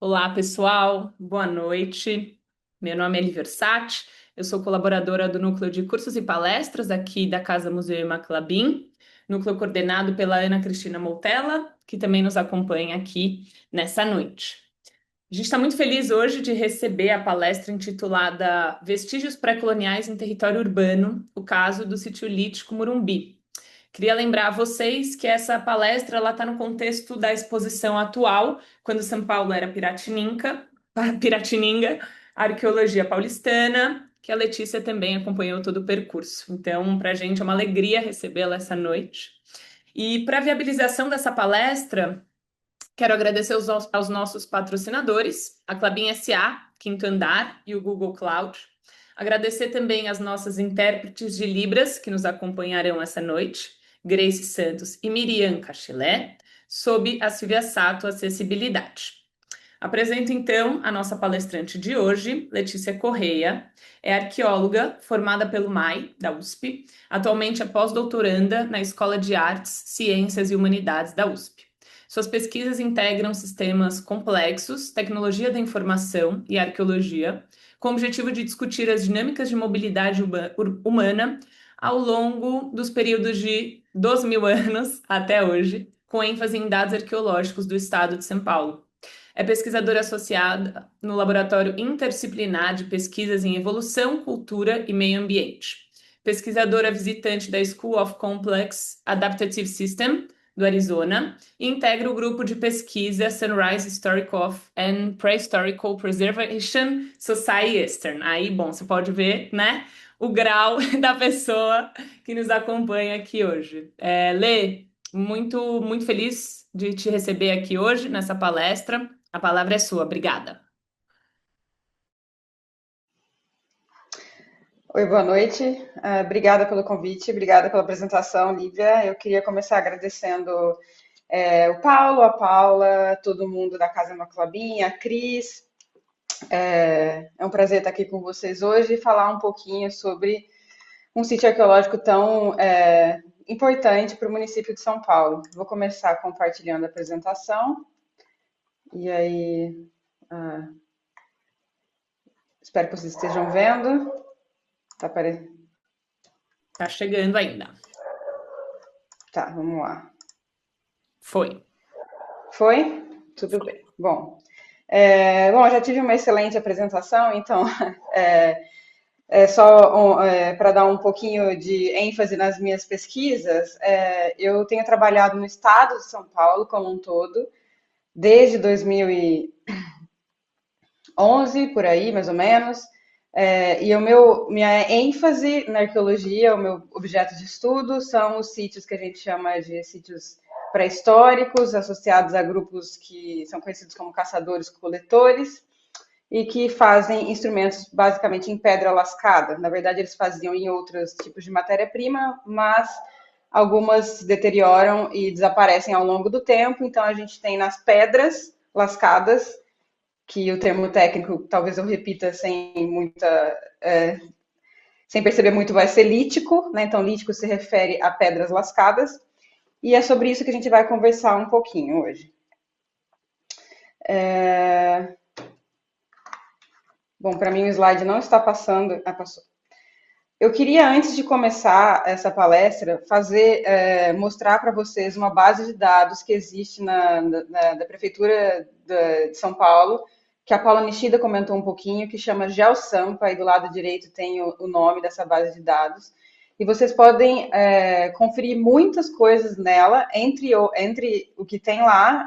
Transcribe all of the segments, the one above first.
Olá, pessoal. Boa noite. Meu nome é Eli Versati. Eu sou colaboradora do Núcleo de Cursos e Palestras aqui da Casa Museu Imaclabim, núcleo coordenado pela Ana Cristina Moutella, que também nos acompanha aqui nessa noite. A gente está muito feliz hoje de receber a palestra intitulada Vestígios Pré-Coloniais em Território Urbano, o caso do sítio lítico Morumbi. Queria lembrar a vocês que essa palestra está no contexto da exposição atual, quando São Paulo era Piratininga, Arqueologia Paulistana, que a Letícia também acompanhou todo o percurso. Então, para a gente é uma alegria recebê-la essa noite. E para a viabilização dessa palestra, quero agradecer aos nossos patrocinadores, a Klabin SA, Quinto Andar e o Google Cloud. Agradecer também às nossas intérpretes de Libras que nos acompanharão essa noite, Grace Santos e Miriam Cachilé, sob a Silvia Sato Acessibilidade. Apresento então a nossa palestrante de hoje, Letícia Correia. É arqueóloga formada pelo MAI, da USP, atualmente é pós-doutoranda na Escola de Artes, Ciências e Humanidades da USP. Suas pesquisas integram sistemas complexos, tecnologia da informação e arqueologia, com o objetivo de discutir as dinâmicas de mobilidade humana ao longo dos períodos de 12.000 anos até hoje, com ênfase em dados arqueológicos do estado de São Paulo. É pesquisadora associada no Laboratório Interdisciplinar de Pesquisas em Evolução, Cultura e Meio Ambiente. Pesquisadora visitante da School of Complex Adaptive System, do Arizona, e integra o grupo de pesquisa Sunrise Historical and Prehistorical Preservation Society Eastern. Aí, bom, você pode ver, né, o grau da pessoa que nos acompanha aqui hoje. Lê, muito feliz de te receber aqui hoje nessa palestra. A palavra é sua, obrigada. Oi, boa noite. Obrigada pelo convite, obrigada pela apresentação, Lívia. Eu queria começar agradecendo o Paulo, a Paula, todo mundo da Casa Maclabim, a Cris. É um prazer estar aqui com vocês hoje e falar um pouquinho sobre um sítio arqueológico tão importante para o município de São Paulo. Vou começar compartilhando a apresentação e aí espero que vocês estejam vendo. Tá aparecendo? Tá chegando ainda. Tá, vamos lá. Foi. Foi? Tudo bem. Bom, eu já tive uma excelente apresentação, então só para dar um pouquinho de ênfase nas minhas pesquisas, eu tenho trabalhado no estado de São Paulo como um todo, desde 2011, por aí, mais ou menos, e minha ênfase na arqueologia, o meu objeto de estudo, são os sítios que a gente chama de sítios pré-históricos, associados a grupos que são conhecidos como caçadores-coletores, e que fazem instrumentos basicamente em pedra lascada. Na verdade, eles faziam em outros tipos de matéria-prima, mas algumas se deterioram e desaparecem ao longo do tempo. Então, a gente tem nas pedras lascadas, que o termo técnico, talvez eu repita sem perceber muito, vai ser lítico, né? Então, lítico se refere a pedras lascadas, e é sobre isso que a gente vai conversar um pouquinho hoje. Bom, para mim o slide não está passando. Passou. Eu queria, antes de começar essa palestra, mostrar para vocês uma base de dados que existe da Prefeitura de São Paulo, que a Paula Nishida comentou um pouquinho, que chama GeoSampa, aí do lado direito tem o nome dessa base de dados. E vocês podem conferir muitas coisas nela, entre o que tem lá,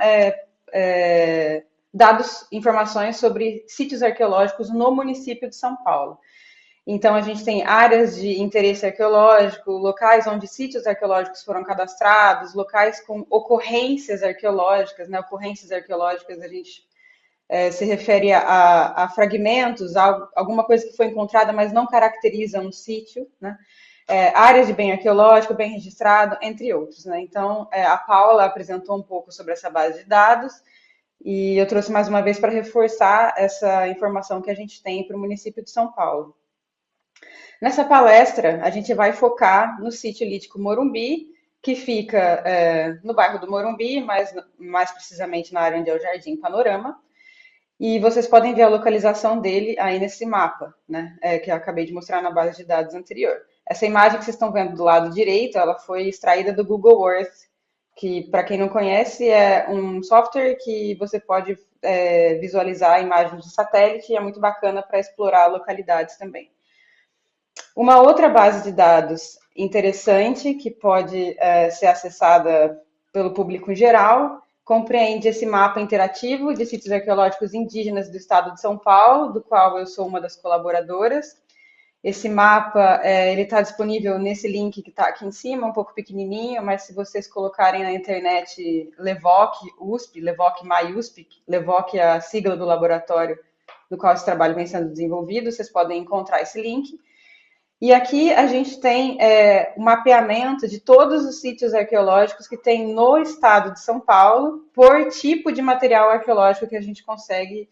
dados, informações sobre sítios arqueológicos no município de São Paulo. Então, a gente tem áreas de interesse arqueológico, locais onde sítios arqueológicos foram cadastrados, locais com ocorrências arqueológicas, né? Ocorrências arqueológicas a gente se refere a fragmentos, alguma coisa que foi encontrada, mas não caracteriza um sítio, né? Áreas de bem arqueológico, bem registrado, entre outros, né? Então, a Paula apresentou um pouco sobre essa base de dados, e eu trouxe mais uma vez para reforçar essa informação que a gente tem para o município de São Paulo. Nessa palestra, a gente vai focar no sítio lítico Morumbi, que fica no bairro do Morumbi, mais precisamente na área onde é o Jardim Panorama. e vocês podem ver a localização dele aí nesse mapa, né, que eu acabei de mostrar na base de dados anterior. Essa imagem que vocês estão vendo do lado direito, ela foi extraída do Google Earth, que, para quem não conhece, é um software que você pode visualizar imagens de satélite e é muito bacana para explorar localidades também. Uma outra base de dados interessante, que pode ser acessada pelo público em geral, compreende esse mapa interativo de sítios arqueológicos indígenas do estado de São Paulo, do qual eu sou uma das colaboradoras. Esse mapa ele está disponível nesse link que está aqui em cima, um pouco pequenininho, mas se vocês colocarem na internet Levoc USP, Levoc MyUSP, Levoc é a sigla do laboratório no qual esse trabalho vem sendo desenvolvido, vocês podem encontrar esse link. E aqui a gente tem um mapeamento de todos os sítios arqueológicos que tem no estado de São Paulo, por tipo de material arqueológico que a gente consegue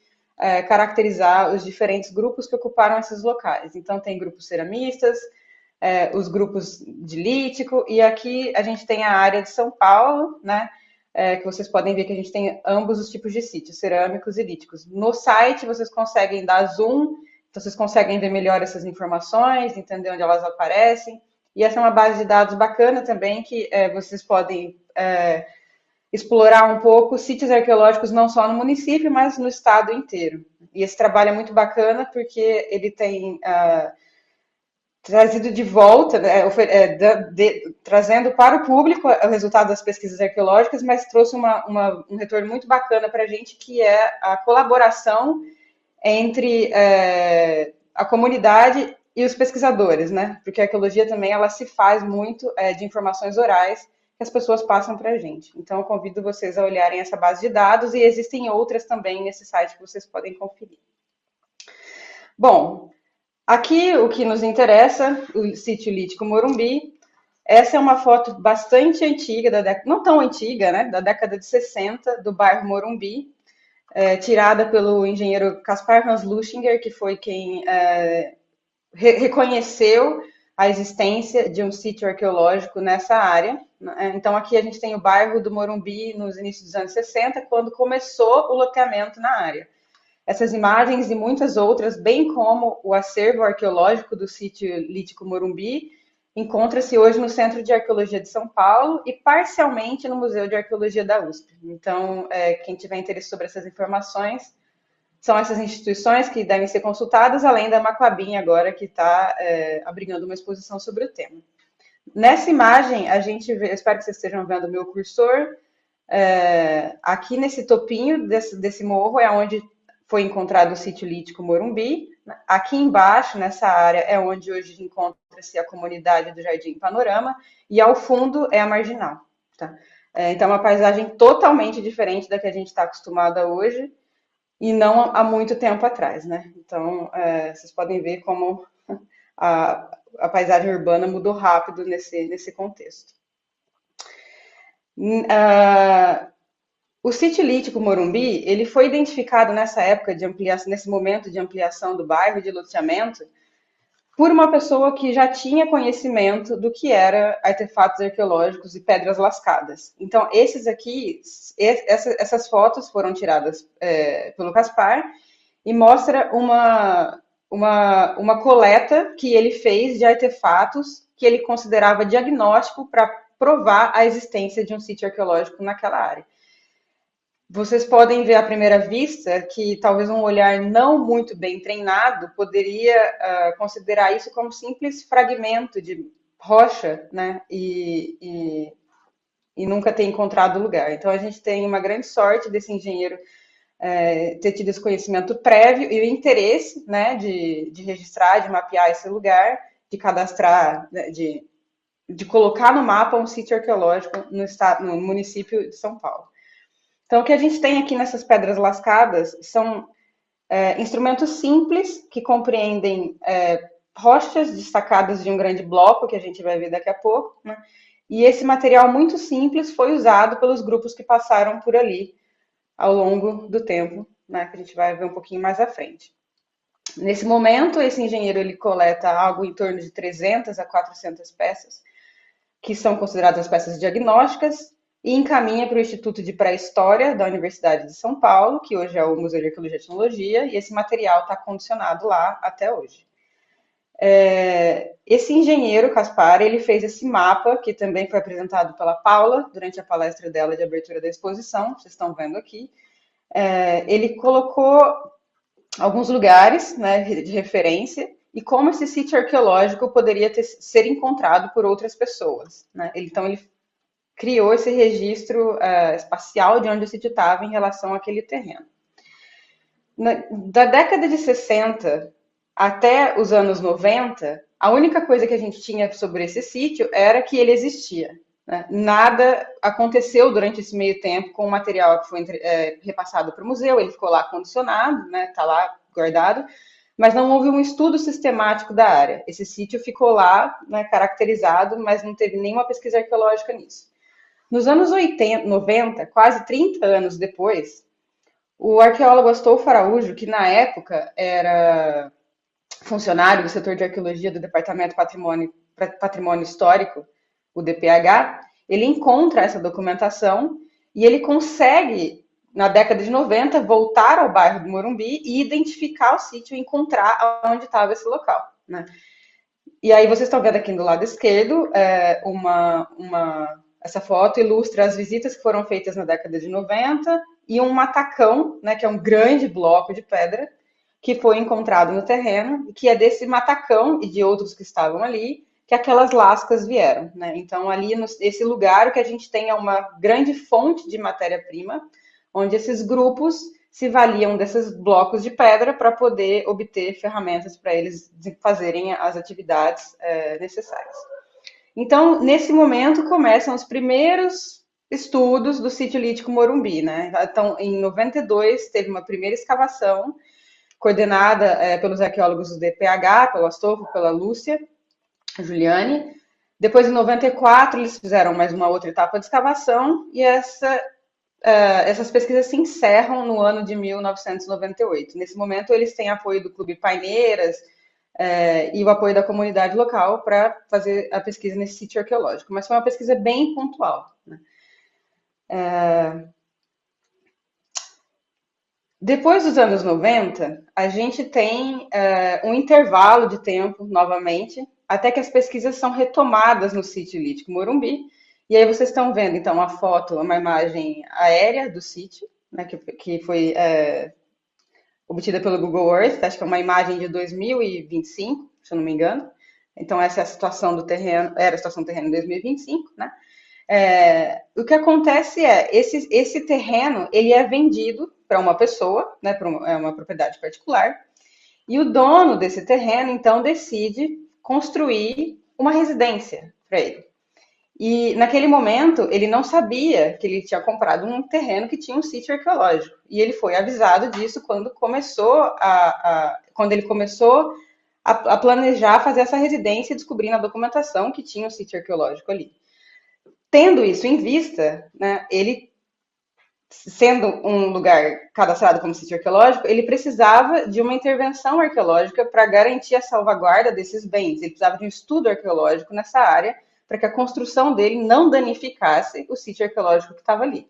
caracterizar os diferentes grupos que ocuparam esses locais. Então, tem grupos ceramistas, os grupos de lítico, e aqui a gente tem a área de São Paulo, né? Que vocês podem ver que a gente tem ambos os tipos de sítios, cerâmicos e líticos. No site, vocês conseguem dar zoom, então vocês conseguem ver melhor essas informações, entender onde elas aparecem. E essa é uma base de dados bacana também, que vocês podem explorar um pouco sítios arqueológicos não só no município, mas no estado inteiro. E esse trabalho é muito bacana porque ele tem trazido de volta, né, trazendo para o público o resultado das pesquisas arqueológicas, mas trouxe um retorno muito bacana para a gente, que é a colaboração entre a comunidade e os pesquisadores, né? Porque a arqueologia também ela se faz muito de informações orais que as pessoas passam para a gente. Então, eu convido vocês a olharem essa base de dados e existem outras também nesse site que vocês podem conferir. Bom, aqui o que nos interessa, o sítio lítico Morumbi. Essa é uma foto bastante antiga, não tão antiga, né? Da década de 60, do bairro Morumbi, tirada pelo engenheiro Caspar Hans Luchinger, que foi quem reconheceu a existência de um sítio arqueológico nessa área. Então, aqui a gente tem o bairro do Morumbi nos inícios dos anos 60, quando começou o loteamento na área. Essas imagens e muitas outras, bem como o acervo arqueológico do sítio lítico Morumbi, encontra-se hoje no Centro de Arqueologia de São Paulo e parcialmente no Museu de Arqueologia da USP. Então, quem tiver interesse sobre essas informações, são essas instituições que devem ser consultadas, além da Maclabin agora, que está abrigando uma exposição sobre o tema. Nessa imagem, a gente vê, eu espero que vocês estejam vendo o meu cursor, aqui nesse topinho desse morro é onde foi encontrado o sítio lítico Morumbi. Aqui embaixo, nessa área, é onde hoje encontra-se a comunidade do Jardim Panorama, e ao fundo é a Marginal. Tá? Então, é uma paisagem totalmente diferente da que a gente está acostumada hoje, e não há muito tempo atrás, né? Então, vocês podem ver como a paisagem urbana mudou rápido nesse contexto. O sítio lítico Morumbi, ele foi identificado nessa época de ampliação, nesse momento de ampliação do bairro, de loteamento, por uma pessoa que já tinha conhecimento do que era artefatos arqueológicos e pedras lascadas. Então, essas fotos foram tiradas pelo Caspar e mostra uma coleta que ele fez de artefatos que ele considerava diagnóstico para provar a existência de um sítio arqueológico naquela área. Vocês podem ver à primeira vista que talvez um olhar não muito bem treinado poderia considerar isso como simples fragmento de rocha, né? E nunca ter encontrado lugar. Então, a gente tem uma grande sorte desse engenheiro ter tido esse conhecimento prévio e o interesse, né, de registrar, de mapear esse lugar, de cadastrar, né, de colocar no mapa um sítio arqueológico no município de São Paulo. Então, o que a gente tem aqui nessas pedras lascadas são instrumentos simples que compreendem rochas destacadas de um grande bloco, que a gente vai ver daqui a pouco, né? E esse material muito simples foi usado pelos grupos que passaram por ali ao longo do tempo, né? Que a gente vai ver um pouquinho mais à frente. Nesse momento, esse engenheiro ele coleta algo em torno de 300 a 400 peças, que são consideradas peças diagnósticas, e encaminha para o Instituto de Pré-História da Universidade de São Paulo, que hoje é o Museu de Arqueologia e Etnologia, e esse material está condicionado lá até hoje. Esse engenheiro, Caspar, ele fez esse mapa, que também foi apresentado pela Paula durante a palestra dela de abertura da exposição, vocês estão vendo aqui. Ele colocou alguns lugares, né, de referência e como esse sítio arqueológico poderia ser encontrado por outras pessoas, né? Então, ele criou esse registro espacial de onde o sítio estava em relação àquele terreno. Da década de 60 até os anos 90, a única coisa que a gente tinha sobre esse sítio era que ele existia, né? Nada aconteceu durante esse meio tempo com o material que foi repassado para o museu, ele ficou lá condicionado, né? Está lá guardado, mas não houve um estudo sistemático da área. Esse sítio ficou lá, né, caracterizado, mas não teve nenhuma pesquisa arqueológica nisso. Nos anos 80, 90, quase 30 anos depois, o arqueólogo Astolfo Araújo, que na época era funcionário do setor de arqueologia do Departamento Patrimônio Histórico, o DPH, ele encontra essa documentação e ele consegue, na década de 90, voltar ao bairro do Morumbi e identificar o sítio e encontrar onde estava esse local, né? E aí vocês estão vendo aqui do lado esquerdo, essa foto ilustra as visitas que foram feitas na década de 90 e um matacão, né, que é um grande bloco de pedra, que foi encontrado no terreno, e que é desse matacão e de outros que estavam ali, que aquelas lascas vieram, né? Então, ali nesse lugar, o que a gente tem é uma grande fonte de matéria-prima, onde esses grupos se valiam desses blocos de pedra para poder obter ferramentas para eles fazerem as atividades necessárias. Então, nesse momento, começam os primeiros estudos do sítio lítico Morumbi, né? Então, em 92, teve uma primeira escavação, coordenada pelos arqueólogos do DPH, pelo Astolfo, pela Lúcia, Juliane. Depois, em 94, eles fizeram mais uma outra etapa de escavação e essas pesquisas se encerram no ano de 1998. Nesse momento, eles têm apoio do Clube Paineiras e o apoio da comunidade local para fazer a pesquisa nesse sítio arqueológico. Mas foi uma pesquisa bem pontual, né? Depois dos anos 90, a gente tem um intervalo de tempo, novamente, até que as pesquisas são retomadas no sítio lítico Morumbi. E aí vocês estão vendo, então, a foto, uma imagem aérea do sítio, né, que foi obtida pelo Google Earth, acho que é uma imagem de 2025, se eu não me engano. Então, essa é a situação do terreno, era a situação do terreno em 2025, né? O que acontece esse terreno, ele é vendido para uma pessoa, né, para uma propriedade particular, e o dono desse terreno, então, decide construir uma residência para ele. E naquele momento, ele não sabia que ele tinha comprado um terreno que tinha um sítio arqueológico. E ele foi avisado disso quando ele começou a planejar fazer essa residência, descobrindo a documentação que tinha um sítio arqueológico ali. Tendo isso em vista, né, ele, sendo um lugar cadastrado como sítio arqueológico, ele precisava de uma intervenção arqueológica para garantir a salvaguarda desses bens. Ele precisava de um estudo arqueológico nessa área para que a construção dele não danificasse o sítio arqueológico que estava ali.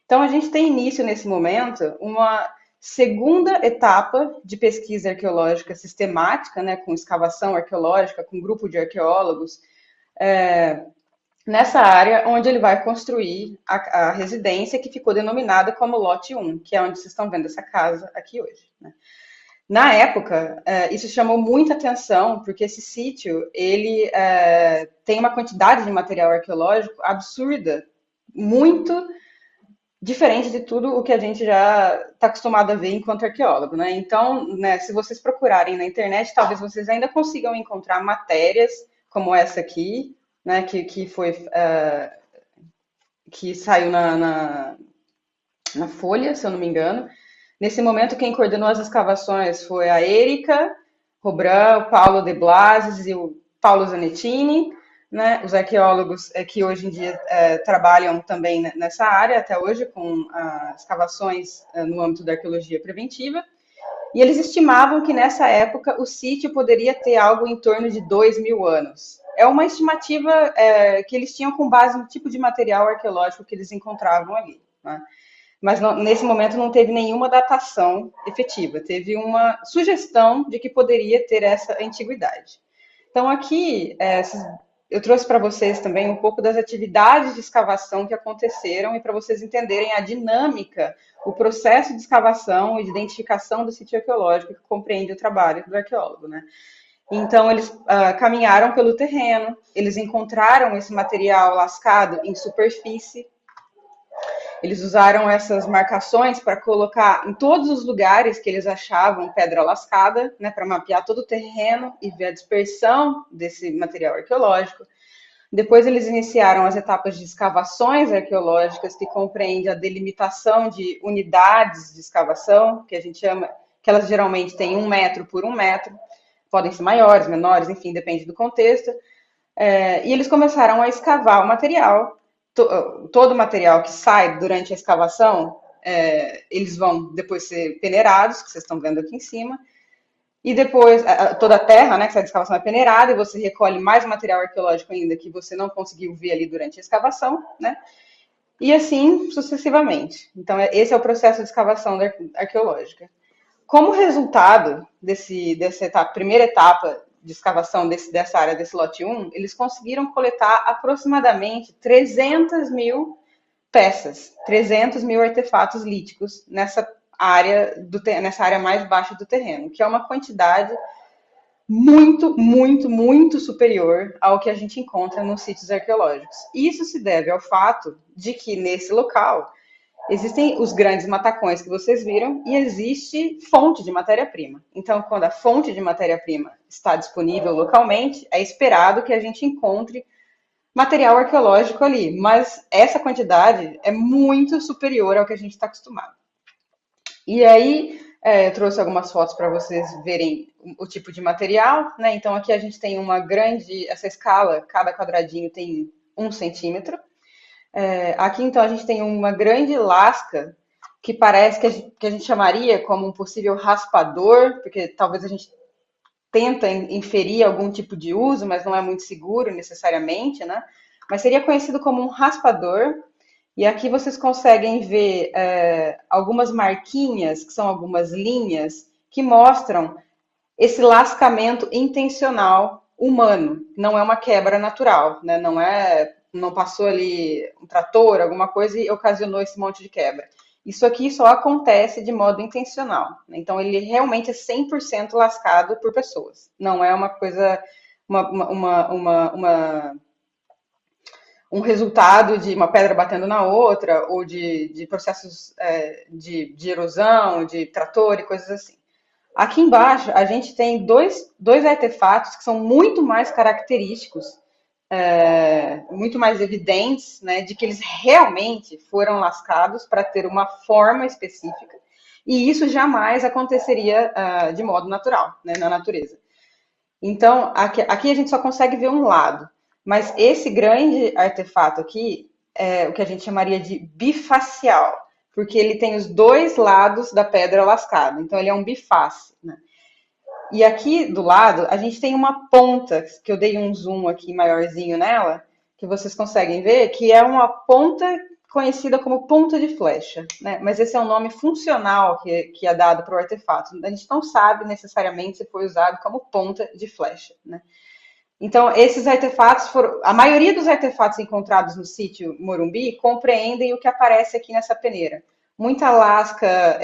Então, a gente tem início, nesse momento, uma segunda etapa de pesquisa arqueológica sistemática, né, com escavação arqueológica, com grupo de arqueólogos, nessa área onde ele vai construir a residência que ficou denominada como Lote 1, que é onde vocês estão vendo essa casa aqui hoje, né? Na época, isso chamou muita atenção, porque esse sítio, ele tem uma quantidade de material arqueológico absurda, muito diferente de tudo o que a gente já está acostumado a ver enquanto arqueólogo, né? Então, né, se vocês procurarem na internet, talvez vocês ainda consigam encontrar matérias como essa aqui, né, que saiu na Folha, se eu não me engano. Nesse momento, quem coordenou as escavações foi a Érica Robran, o Paulo De Blasis e o Paulo Zanettini, né? Os arqueólogos que hoje em dia trabalham também nessa área, até hoje, com escavações no âmbito da arqueologia preventiva. E eles estimavam que nessa época o sítio poderia ter algo em torno de 2.000 anos. É uma estimativa que eles tinham com base no tipo de material arqueológico que eles encontravam ali, né? Mas não, nesse momento não teve nenhuma datação efetiva, teve uma sugestão de que poderia ter essa antiguidade. Então, aqui, eu trouxe para vocês também um pouco das atividades de escavação que aconteceram e para vocês entenderem a dinâmica, o processo de escavação e de identificação do sítio arqueológico que compreende o trabalho do arqueólogo, né? Então, eles caminharam pelo terreno, eles encontraram esse material lascado em superfície, eles usaram essas marcações para colocar em todos os lugares que eles achavam pedra lascada, né, para mapear todo o terreno e ver a dispersão desse material arqueológico. Depois eles iniciaram as etapas de escavações arqueológicas, que compreende a delimitação de unidades de escavação, que a gente chama, que elas geralmente têm 1 metro por 1 metro, podem ser maiores, menores, enfim, depende do contexto. E eles começaram a escavar o material, todo o material que sai durante a escavação, eles vão depois ser peneirados, que vocês estão vendo aqui em cima, e depois toda a terra, né, que sai da escavação é peneirada, e você recolhe mais material arqueológico ainda que você não conseguiu ver ali durante a escavação, né, e assim sucessivamente. Então, esse é o processo de escavação arqueológica. Como resultado dessa etapa, primeira etapa de escavação dessa área, desse lote 1, eles conseguiram coletar aproximadamente 300 mil peças, 300 mil artefatos líticos nessa área mais baixa do terreno, que é uma quantidade muito, muito, muito superior ao que a gente encontra nos sítios arqueológicos. Isso se deve ao fato de que nesse local existem os grandes matacões que vocês viram e existe fonte de matéria-prima. Então, quando a fonte de matéria-prima está disponível localmente, é esperado que a gente encontre material arqueológico ali, mas essa quantidade é muito superior ao que a gente está acostumado. E aí, eu trouxe algumas fotos para vocês verem o tipo de material, né? Então, aqui a gente tem essa escala, cada quadradinho tem 1 centímetro. Aqui, então, a gente tem uma grande lasca que parece que a gente chamaria como um possível raspador, porque talvez a gente tenta inferir algum tipo de uso, mas não é muito seguro necessariamente, né? Mas seria conhecido como um raspador. E aqui vocês conseguem ver algumas marquinhas, que são algumas linhas, que mostram esse lascamento intencional humano. Não é uma quebra natural, né? Não passou ali um trator, alguma coisa e ocasionou esse monte de quebra. Isso aqui só acontece de modo intencional. Então, ele realmente é 100% lascado por pessoas. Não é uma coisa, um resultado de uma pedra batendo na outra, ou de processos de erosão, de trator e coisas assim. Aqui embaixo, a gente tem dois artefatos que são muito mais característicos, muito mais evidentes, né, de que eles realmente foram lascados para ter uma forma específica, e isso jamais aconteceria de modo natural, né, na natureza. Então, aqui a gente só consegue ver um lado, mas esse grande artefato aqui é o que a gente chamaria de bifacial, porque ele tem os dois lados da pedra lascada, então ele é um biface, né? E aqui do lado, a gente tem uma ponta, que eu dei um zoom aqui maiorzinho nela, que vocês conseguem ver, que é uma ponta conhecida como ponta de flecha, né? Mas esse é um nome funcional que é dado para o artefato. A gente não sabe necessariamente se foi usado como ponta de flecha, né? Então, esses artefatos a maioria dos artefatos encontrados no sítio Morumbi compreendem o que aparece aqui nessa peneira. Muita lasca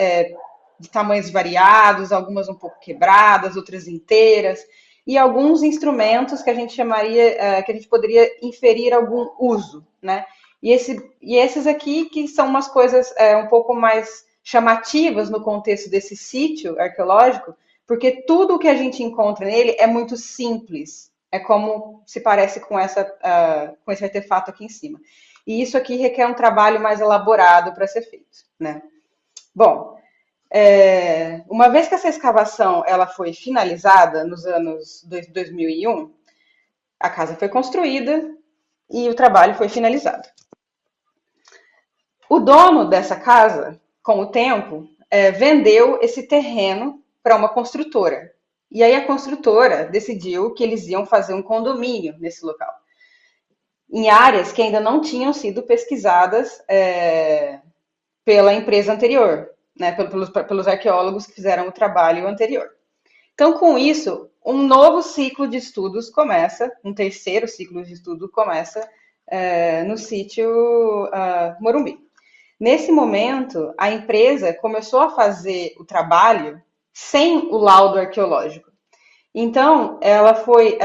de tamanhos variados, algumas um pouco quebradas, outras inteiras, e alguns instrumentos que a gente chamaria, que a gente poderia inferir algum uso, né? E esses aqui que são umas coisas um pouco mais chamativas no contexto desse sítio arqueológico, porque tudo o que a gente encontra nele é muito simples. É como se parece com esse artefato aqui em cima. E isso aqui requer um trabalho mais elaborado para ser feito, né? Bom, uma vez que essa escavação ela foi finalizada nos anos 2001, a casa foi construída e o trabalho foi finalizado. O dono dessa casa, com o tempo, vendeu esse terreno para uma construtora. E aí a construtora decidiu que eles iam fazer um condomínio nesse local, em áreas que ainda não tinham sido pesquisadas pela empresa anterior, né, pelos arqueólogos que fizeram o trabalho anterior. Então, com isso, um novo ciclo de estudos começa, um terceiro ciclo de estudo começa no sítio Morumbi. Nesse momento, a empresa começou a fazer o trabalho sem o laudo arqueológico. Então, ela foi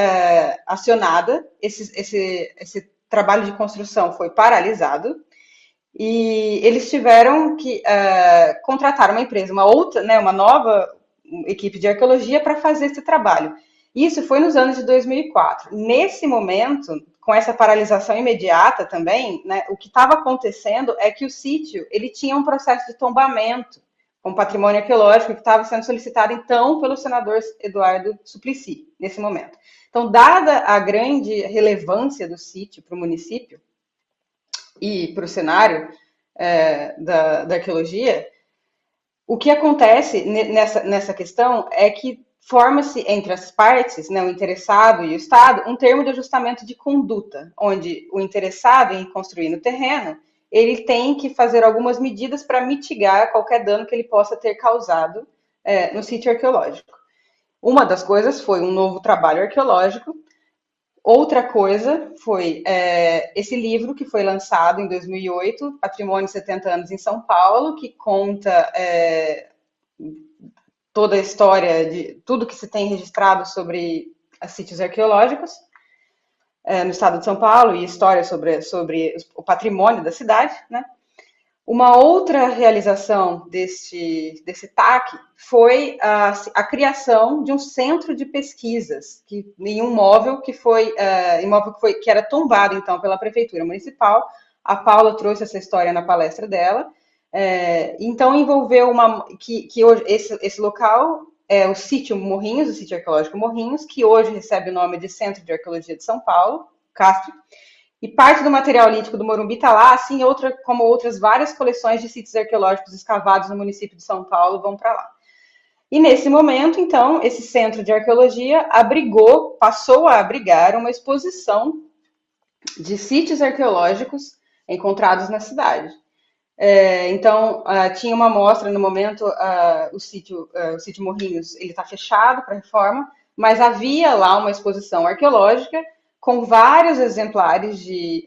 acionada, esse trabalho de construção foi paralisado, e eles tiveram que contratar uma empresa, uma outra, né, uma nova equipe de arqueologia para fazer esse trabalho. Isso foi nos anos de 2004. Nesse momento, com essa paralisação imediata também, né, o que estava acontecendo é que o sítio ele tinha um processo de tombamento com patrimônio arqueológico que estava sendo solicitado, então, pelo senador Eduardo Suplicy, nesse momento. Então, dada a grande relevância do sítio para o município e para o cenário da arqueologia, o que acontece nessa questão é que forma-se entre as partes, né, o interessado e o Estado, um termo de ajustamento de conduta, onde o interessado em construir no terreno, ele tem que fazer algumas medidas para mitigar qualquer dano que ele possa ter causado no sítio arqueológico. Uma das coisas foi um novo trabalho arqueológico. Outra coisa foi esse livro que foi lançado em 2008, Patrimônio 70 anos em São Paulo, que conta toda a história de tudo que se tem registrado sobre sítios arqueológicos no estado de São Paulo e história sobre o patrimônio da cidade, né? Uma outra realização desse TAC foi a criação de um centro de pesquisas em um imóvel que era tombado então pela prefeitura municipal. A Paula trouxe essa história na palestra dela. Então envolveu que hoje esse local é o sítio Morrinhos, o sítio arqueológico Morrinhos, que hoje recebe o nome de Centro de Arqueologia de São Paulo, CASP. E parte do material lítico do Morumbi está lá, assim como outras várias coleções de sítios arqueológicos escavados no município de São Paulo vão para lá. E nesse momento, então, esse centro de arqueologia passou a abrigar uma exposição de sítios arqueológicos encontrados na cidade. Então, tinha uma mostra no momento, o sítio Morrinhos, ele está fechado para reforma, mas havia lá uma exposição arqueológica com vários exemplares de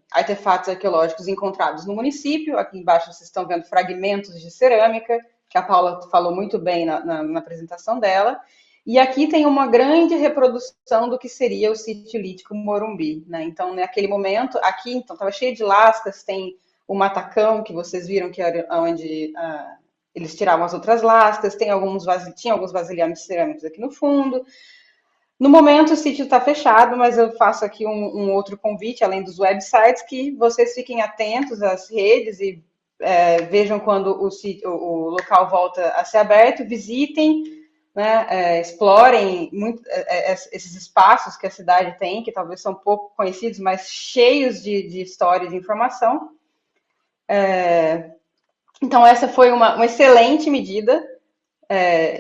artefatos arqueológicos encontrados no município. Aqui embaixo vocês estão vendo fragmentos de cerâmica, que a Paula falou muito bem na apresentação dela. E aqui tem uma grande reprodução do que seria o sítio lítico Morumbi, né? Então, naquele momento, aqui estava cheio de lascas, tem o matacão, que vocês viram que era onde eles tiravam as outras lascas, tinha alguns vasilhames cerâmicos aqui no fundo. No momento, o sítio está fechado, mas eu faço aqui um outro convite, além dos websites, que vocês fiquem atentos às redes e vejam quando o local volta a ser aberto, visitem, né, explorem esses espaços que a cidade tem, que talvez são pouco conhecidos, mas cheios de história e de informação. Então, essa foi uma excelente medida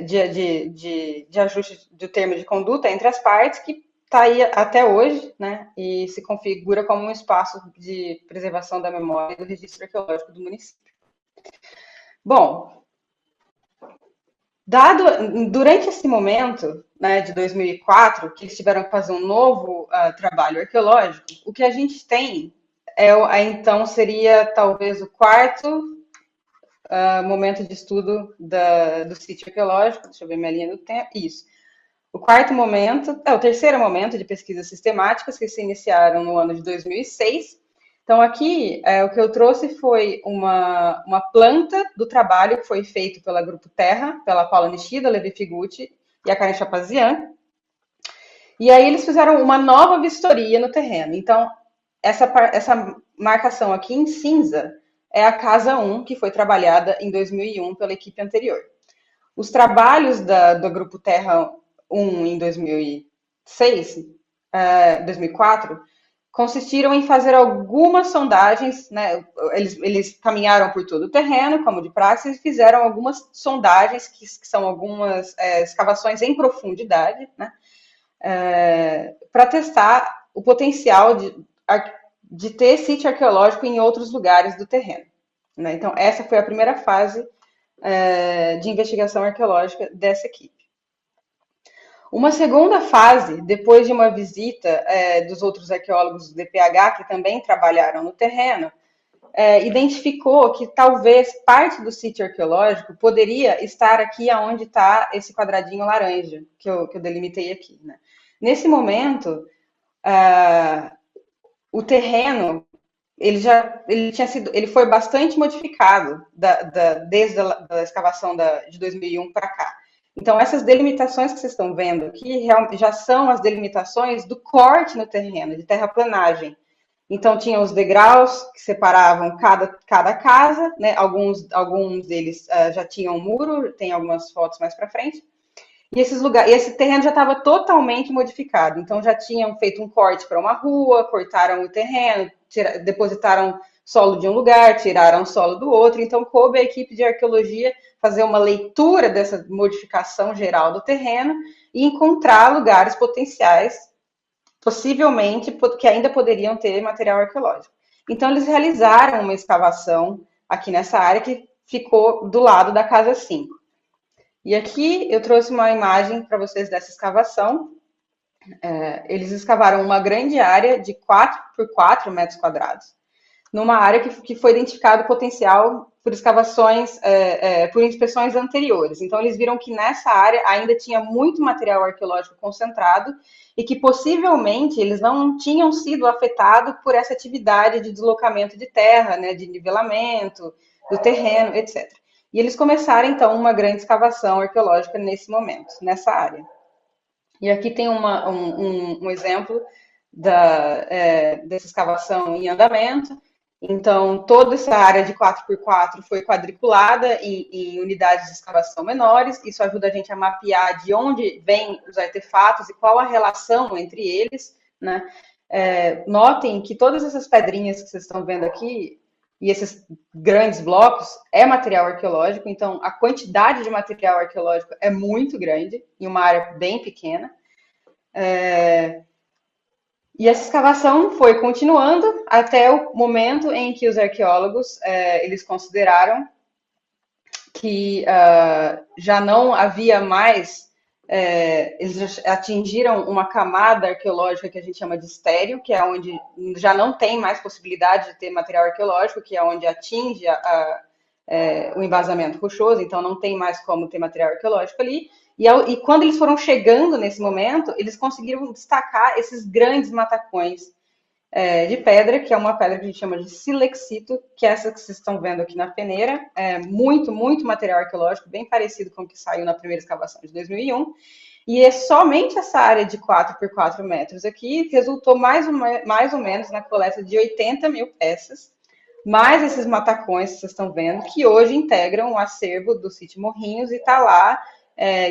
de ajuste do termo de conduta entre as partes, que está aí até hoje, né, e se configura como um espaço de preservação da memória e do registro arqueológico do município. Bom, durante esse momento, né, de 2004, que eles tiveram que fazer um novo trabalho arqueológico, o que a gente tem então seria talvez o quarto momento de estudo do sítio arqueológico. Deixa eu ver minha linha do tempo. Isso. O terceiro momento de pesquisas sistemáticas que se iniciaram no ano de 2006. Então, aqui, o que eu trouxe foi uma planta do trabalho que foi feito pela Grupo Terra, pela Paula Nishida, Levi Figucci e a Karen Chapazian. E aí eles fizeram uma nova vistoria no terreno. Então, essa marcação aqui em cinza é a Casa 1, que foi trabalhada em 2001 pela equipe anterior. Os trabalhos do Grupo Terra 1 em 2004 consistiram em fazer algumas sondagens, né? Eles caminharam por todo o terreno, como de praxe, e fizeram algumas sondagens, que são algumas escavações em profundidade, né? Para testar o potencial de ter sítio arqueológico em outros lugares do terreno, né? Então, essa foi a primeira fase de investigação arqueológica dessa equipe. Uma segunda fase, depois de uma visita dos outros arqueólogos do DPH, que também trabalharam no terreno, identificou que talvez parte do sítio arqueológico poderia estar aqui onde está esse quadradinho laranja, que eu delimitei aqui, né? Nesse momento, o terreno ele foi bastante modificado desde a escavação de 2001 para cá. Então, essas delimitações que vocês estão vendo aqui já são as delimitações do corte no terreno, de terraplanagem. Então, tinha os degraus que separavam cada casa, né? Alguns deles já tinham um muro, tem algumas fotos mais para frente. E esse terreno já estava totalmente modificado. Então, já tinham feito um corte para uma rua, cortaram o terreno, depositaram solo de um lugar, tiraram solo do outro. Então, coube a equipe de arqueologia fazer uma leitura dessa modificação geral do terreno e encontrar lugares potenciais, possivelmente, que ainda poderiam ter material arqueológico. Então, eles realizaram uma escavação aqui nessa área que ficou do lado da Casa 5. E aqui eu trouxe uma imagem para vocês dessa escavação. Eles escavaram uma grande área de 4 por 4 metros quadrados, numa área que foi identificado potencial por escavações, por inspeções anteriores. Então, eles viram que nessa área ainda tinha muito material arqueológico concentrado e que possivelmente eles não tinham sido afetados por essa atividade de deslocamento de terra, né, de nivelamento do terreno, etc. E eles começaram, então, uma grande escavação arqueológica nesse momento, nessa área. E aqui tem um exemplo dessa escavação em andamento. Então, toda essa área de 4 por 4 foi quadriculada em unidades de escavação menores. Isso ajuda a gente a mapear de onde vêm os artefatos e qual a relação entre eles, né? Notem que todas essas pedrinhas que vocês estão vendo aqui, e esses grandes blocos, é material arqueológico. Então, a quantidade de material arqueológico é muito grande, em uma área bem pequena. E essa escavação foi continuando até o momento em que os arqueólogos eles consideraram que já não havia mais, eles atingiram uma camada arqueológica que a gente chama de estéreo, que é onde já não tem mais possibilidade de ter material arqueológico, que é onde atinge o embasamento rochoso, então não tem mais como ter material arqueológico ali. E quando eles foram chegando nesse momento, eles conseguiram destacar esses grandes matacões de pedra, que é uma pedra que a gente chama de silexito, que é essa que vocês estão vendo aqui na peneira. Muito, muito material arqueológico, bem parecido com o que saiu na primeira escavação de 2001. E somente essa área de 4 por 4 metros aqui resultou mais ou menos na coleta de 80 mil peças, mais esses matacões que vocês estão vendo, que hoje integram o acervo do sítio Morrinhos e está lá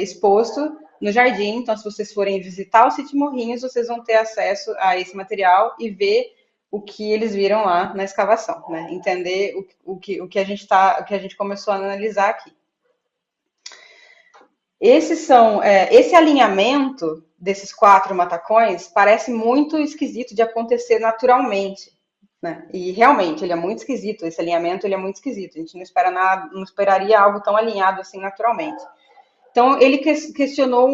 exposto no jardim. Então, se vocês forem visitar o sítio Morrinhos, vocês vão ter acesso a esse material e ver o que eles viram lá na escavação, né? Entender o que a gente começou a analisar aqui. Esse alinhamento desses 4 matacões parece muito esquisito de acontecer naturalmente, né? E realmente ele é muito esquisito. Esse alinhamento ele é muito esquisito. A gente não espera nada, não esperaria algo tão alinhado assim naturalmente. Então, ele questionou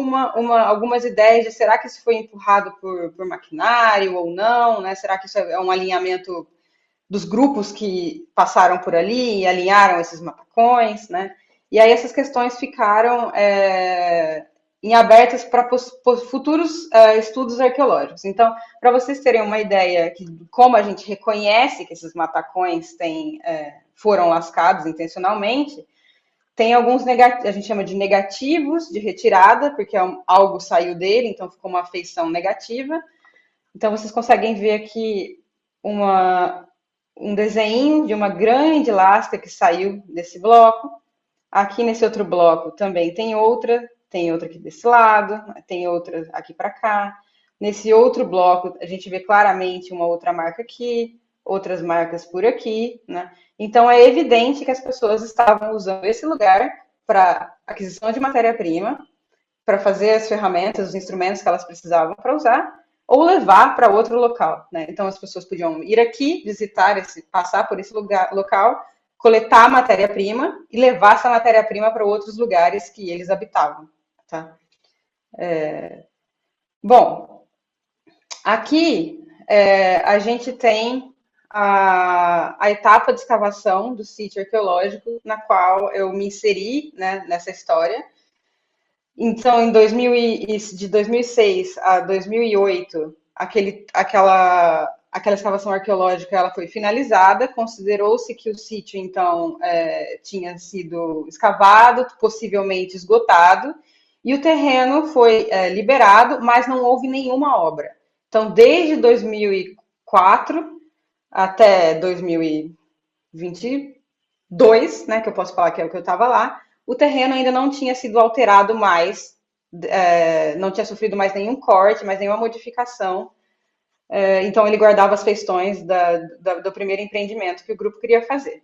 algumas ideias de será que isso foi empurrado por maquinário ou não, né? Será que isso é um alinhamento dos grupos que passaram por ali e alinharam esses matacões, né? E aí essas questões ficaram em abertas para futuros estudos arqueológicos. Então, para vocês terem uma ideia de como a gente reconhece que esses matacões foram lascados intencionalmente, tem alguns a gente chama de negativos de retirada, porque algo saiu dele, então ficou uma feição negativa. Então, vocês conseguem ver aqui um desenho de uma grande lasca que saiu desse bloco. Aqui nesse outro bloco também tem outra aqui desse lado, tem outra aqui para cá. Nesse outro bloco, a gente vê claramente uma outra marca aqui, outras marcas por aqui, né? Então, é evidente que as pessoas estavam usando esse lugar para aquisição de matéria-prima, para fazer as ferramentas, os instrumentos que elas precisavam para usar, ou levar para outro local, né? Então, as pessoas podiam ir aqui, visitar passar por esse local, coletar a matéria-prima e levar essa matéria-prima para outros lugares que eles habitavam, tá? Bom, aqui a gente tem a etapa de escavação do sítio arqueológico, na qual eu me inseri, né, nessa história. Então, de 2006 a 2008, aquela escavação arqueológica ela foi finalizada, considerou-se que o sítio, então, tinha sido escavado, possivelmente esgotado, e o terreno foi liberado, mas não houve nenhuma obra. Então, desde 2004 até 2022, né, que eu posso falar que é o que eu estava lá, o terreno ainda não tinha sido alterado mais, não tinha sofrido mais nenhum corte, mais nenhuma modificação. Então, ele guardava as feições do primeiro empreendimento que o grupo queria fazer.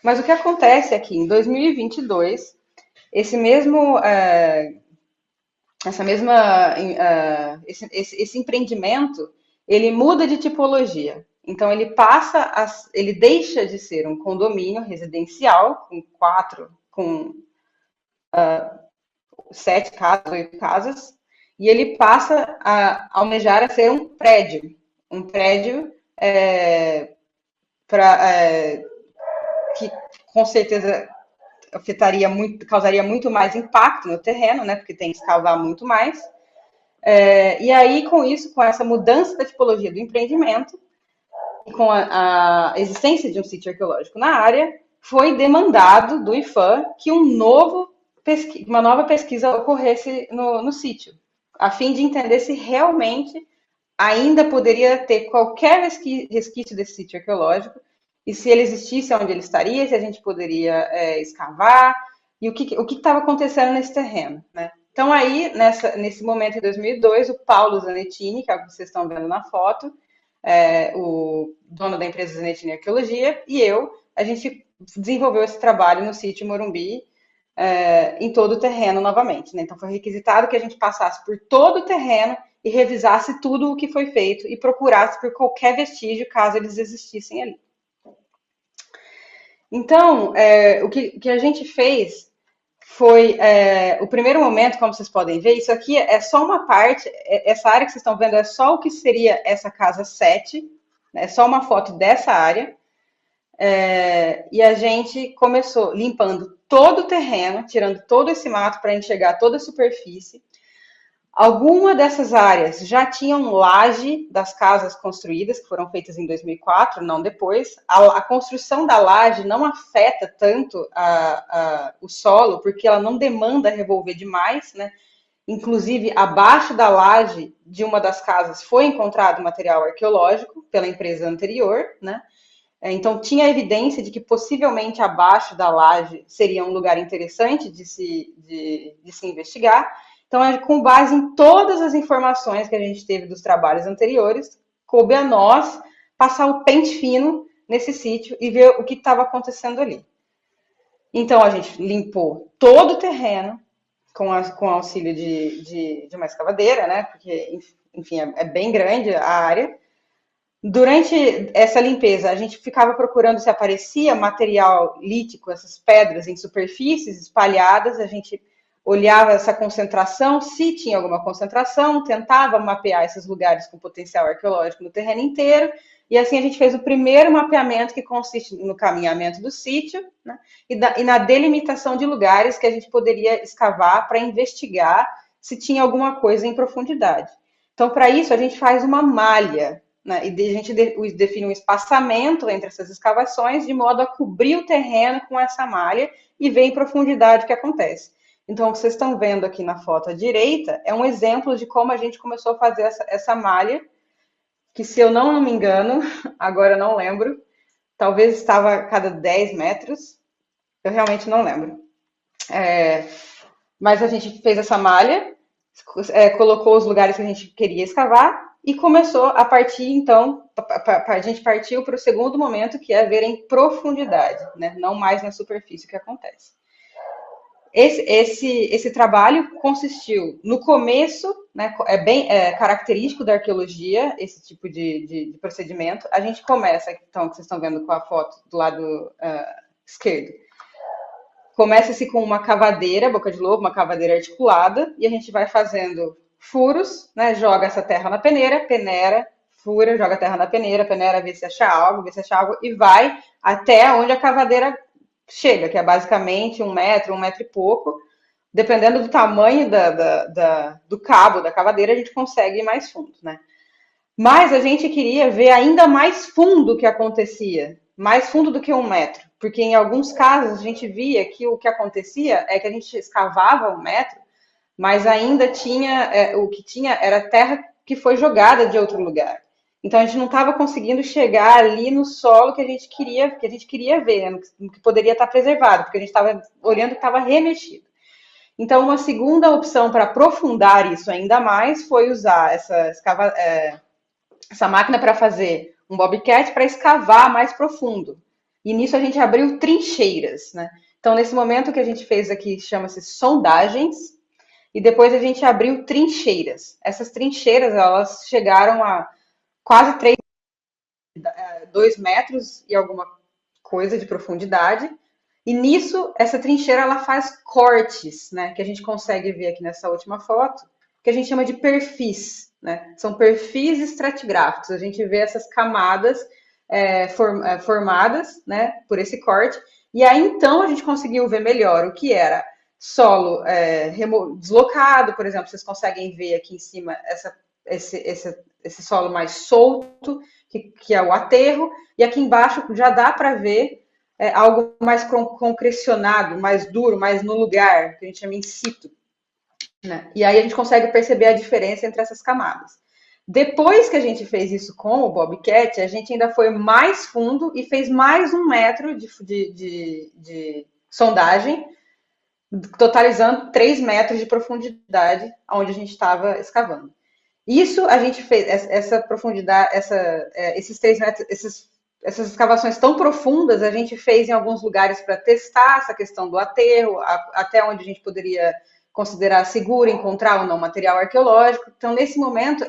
Mas o que acontece é que em 2022, esse mesmo, esse empreendimento, ele muda de tipologia. Então, ele deixa de ser um condomínio residencial com 7 casas, 8 casas, e ele passa a almejar a ser um prédio que com certeza causaria muito mais impacto no terreno, né? Porque tem que escavar muito mais. E aí, com isso, com essa mudança da tipologia do empreendimento, e com a existência de um sítio arqueológico na área, foi demandado do IPHAN que uma nova pesquisa ocorresse no sítio, a fim de entender se realmente ainda poderia ter qualquer resquício desse sítio arqueológico, e se ele existisse, onde ele estaria, se a gente poderia escavar, e o que estava acontecendo nesse terreno, né? Então, aí, nesse momento, em 2002, o Paulo Zanettini, que é o que vocês estão vendo na foto, o dono da empresa Zanettini Arqueologia, e a gente desenvolveu esse trabalho no sítio Morumbi, em todo o terreno novamente, né? Então, foi requisitado que a gente passasse por todo o terreno e revisasse tudo o que foi feito e procurasse por qualquer vestígio, caso eles existissem ali. Então, o que a gente fez foi, o primeiro momento, como vocês podem ver, isso aqui é só uma parte, essa área que vocês estão vendo é só o que seria essa casa 7, né? É só uma foto dessa área, e a gente começou limpando todo o terreno, tirando todo esse mato para enxergar toda a superfície. Alguma dessas áreas já tinham laje das casas construídas, que foram feitas em 2004, não depois. A construção da laje não afeta tanto o solo, porque ela não demanda revolver demais, né? Inclusive, abaixo da laje de uma das casas foi encontrado material arqueológico pela empresa anterior, né? Então, tinha evidência de que possivelmente abaixo da laje seria um lugar interessante de se investigar. Então, com base em todas as informações que a gente teve dos trabalhos anteriores, coube a nós passar o pente fino nesse sítio e ver o que estava acontecendo ali. Então, a gente limpou todo o terreno com auxílio de uma escavadeira, né? Porque, enfim, é bem grande a área. Durante essa limpeza, a gente ficava procurando se aparecia material lítico, essas pedras em superfícies espalhadas, a gente olhava essa concentração, se tinha alguma concentração, tentava mapear esses lugares com potencial arqueológico no terreno inteiro, e assim a gente fez o primeiro mapeamento, que consiste no caminhamento do sítio, né, e na delimitação de lugares que a gente poderia escavar para investigar se tinha alguma coisa em profundidade. Então, para isso, a gente faz uma malha, né, e a gente define um espaçamento entre essas escavações, de modo a cobrir o terreno com essa malha e ver em profundidade o que acontece. Então, o que vocês estão vendo aqui na foto à direita é um exemplo de como a gente começou a fazer essa malha, que, se eu não me engano, agora eu não lembro, talvez estava a cada 10 metros, eu realmente não lembro. Mas a gente fez essa malha, colocou os lugares que a gente queria escavar e começou a partir, então, a gente partiu para o segundo momento, que é ver em profundidade, né? Não mais na superfície que acontece. Esse trabalho consistiu, no começo, né, é bem característico da arqueologia, esse tipo de procedimento. A gente começa, então, que vocês estão vendo com a foto do lado esquerdo, começa-se com uma cavadeira, boca de lobo, uma cavadeira articulada, e a gente vai fazendo furos, né, joga essa terra na peneira, peneira, fura, joga a terra na peneira, peneira, vê se acha algo, e vai até onde a cavadeira chega, que é basicamente 1 metro e pouco. Dependendo do tamanho do cabo da cavadeira, a gente consegue ir mais fundo, né? Mas a gente queria ver ainda mais fundo o que acontecia, mais fundo do que 1 metro, porque em alguns casos a gente via que o que acontecia é que a gente escavava 1 metro, mas ainda tinha, o que tinha era terra que foi jogada de outro lugar. Então a gente não estava conseguindo chegar ali no solo que a gente queria ver, no que poderia estar preservado, porque a gente estava olhando que estava remexido. Então, uma segunda opção para aprofundar isso ainda mais foi usar essa máquina para fazer um bobcat para escavar mais profundo. E nisso a gente abriu trincheiras, né? Então, nesse momento que a gente fez aqui, chama-se sondagens, e depois a gente abriu trincheiras. Essas trincheiras, elas chegaram a quase 2 metros e alguma coisa de profundidade. E nisso, essa trincheira, ela faz cortes, né? Que a gente consegue ver aqui nessa última foto, que a gente chama de perfis, né? São perfis estratigráficos. A gente vê essas camadas formadas, né? Por esse corte. E aí, então, a gente conseguiu ver melhor o que era solo deslocado, por exemplo, vocês conseguem ver aqui em cima esse solo mais solto, que é o aterro, e aqui embaixo já dá para ver algo mais concrecionado, mais duro, mais no lugar, que a gente chama in situ. Né? E aí a gente consegue perceber a diferença entre essas camadas. Depois que a gente fez isso com o Bobcat, a gente ainda foi mais fundo e fez mais 1 metro de sondagem, totalizando 3 metros de profundidade onde a gente estava escavando. Isso a gente fez, essa profundidade, esses 3 metros, essas escavações tão profundas, a gente fez em alguns lugares para testar essa questão do aterro, até onde a gente poderia considerar seguro encontrar ou não material arqueológico. Então, nesse momento,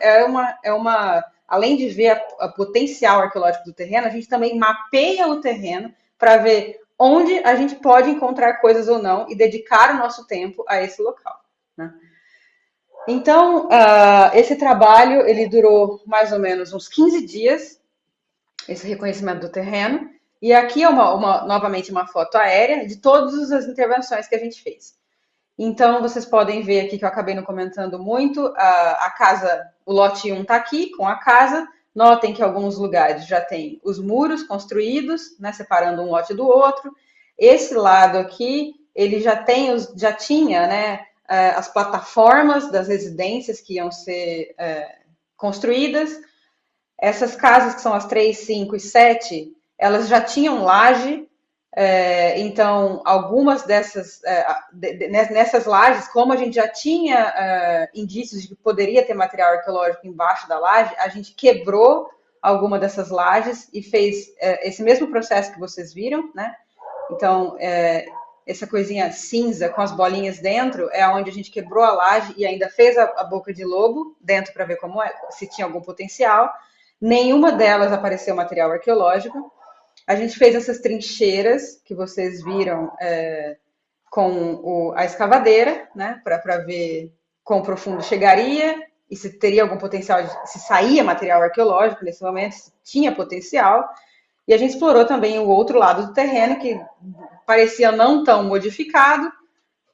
além de ver a potencial arqueológico do terreno, a gente também mapeia o terreno para ver onde a gente pode encontrar coisas ou não e dedicar o nosso tempo a esse local. Né? Então, esse trabalho, ele durou mais ou menos uns 15 dias, esse reconhecimento do terreno, e aqui é novamente uma foto aérea de todas as intervenções que a gente fez. Então, vocês podem ver aqui que eu acabei não comentando muito, a casa, o lote 1 está aqui com a casa. Notem que em alguns lugares já tem os muros construídos, né, separando um lote do outro. Esse lado aqui, ele já tinha, né, as plataformas das residências que iam ser construídas. Essas casas, que são as 3, 5 e 7, elas já tinham laje. Então, algumas dessas, nessas lajes, como a gente já tinha indícios de que poderia ter material arqueológico embaixo da laje, a gente quebrou alguma dessas lajes e fez esse mesmo processo que vocês viram, né? Então, essa coisinha cinza com as bolinhas dentro é onde a gente quebrou a laje e ainda fez a boca de lobo dentro para ver como se tinha algum potencial. Nenhuma delas apareceu material arqueológico. A gente fez essas trincheiras que vocês viram com a escavadeira, né, para ver quão profundo chegaria e se teria algum potencial, se saía material arqueológico nesse momento, se tinha potencial. E a gente explorou também o outro lado do terreno, que parecia não tão modificado,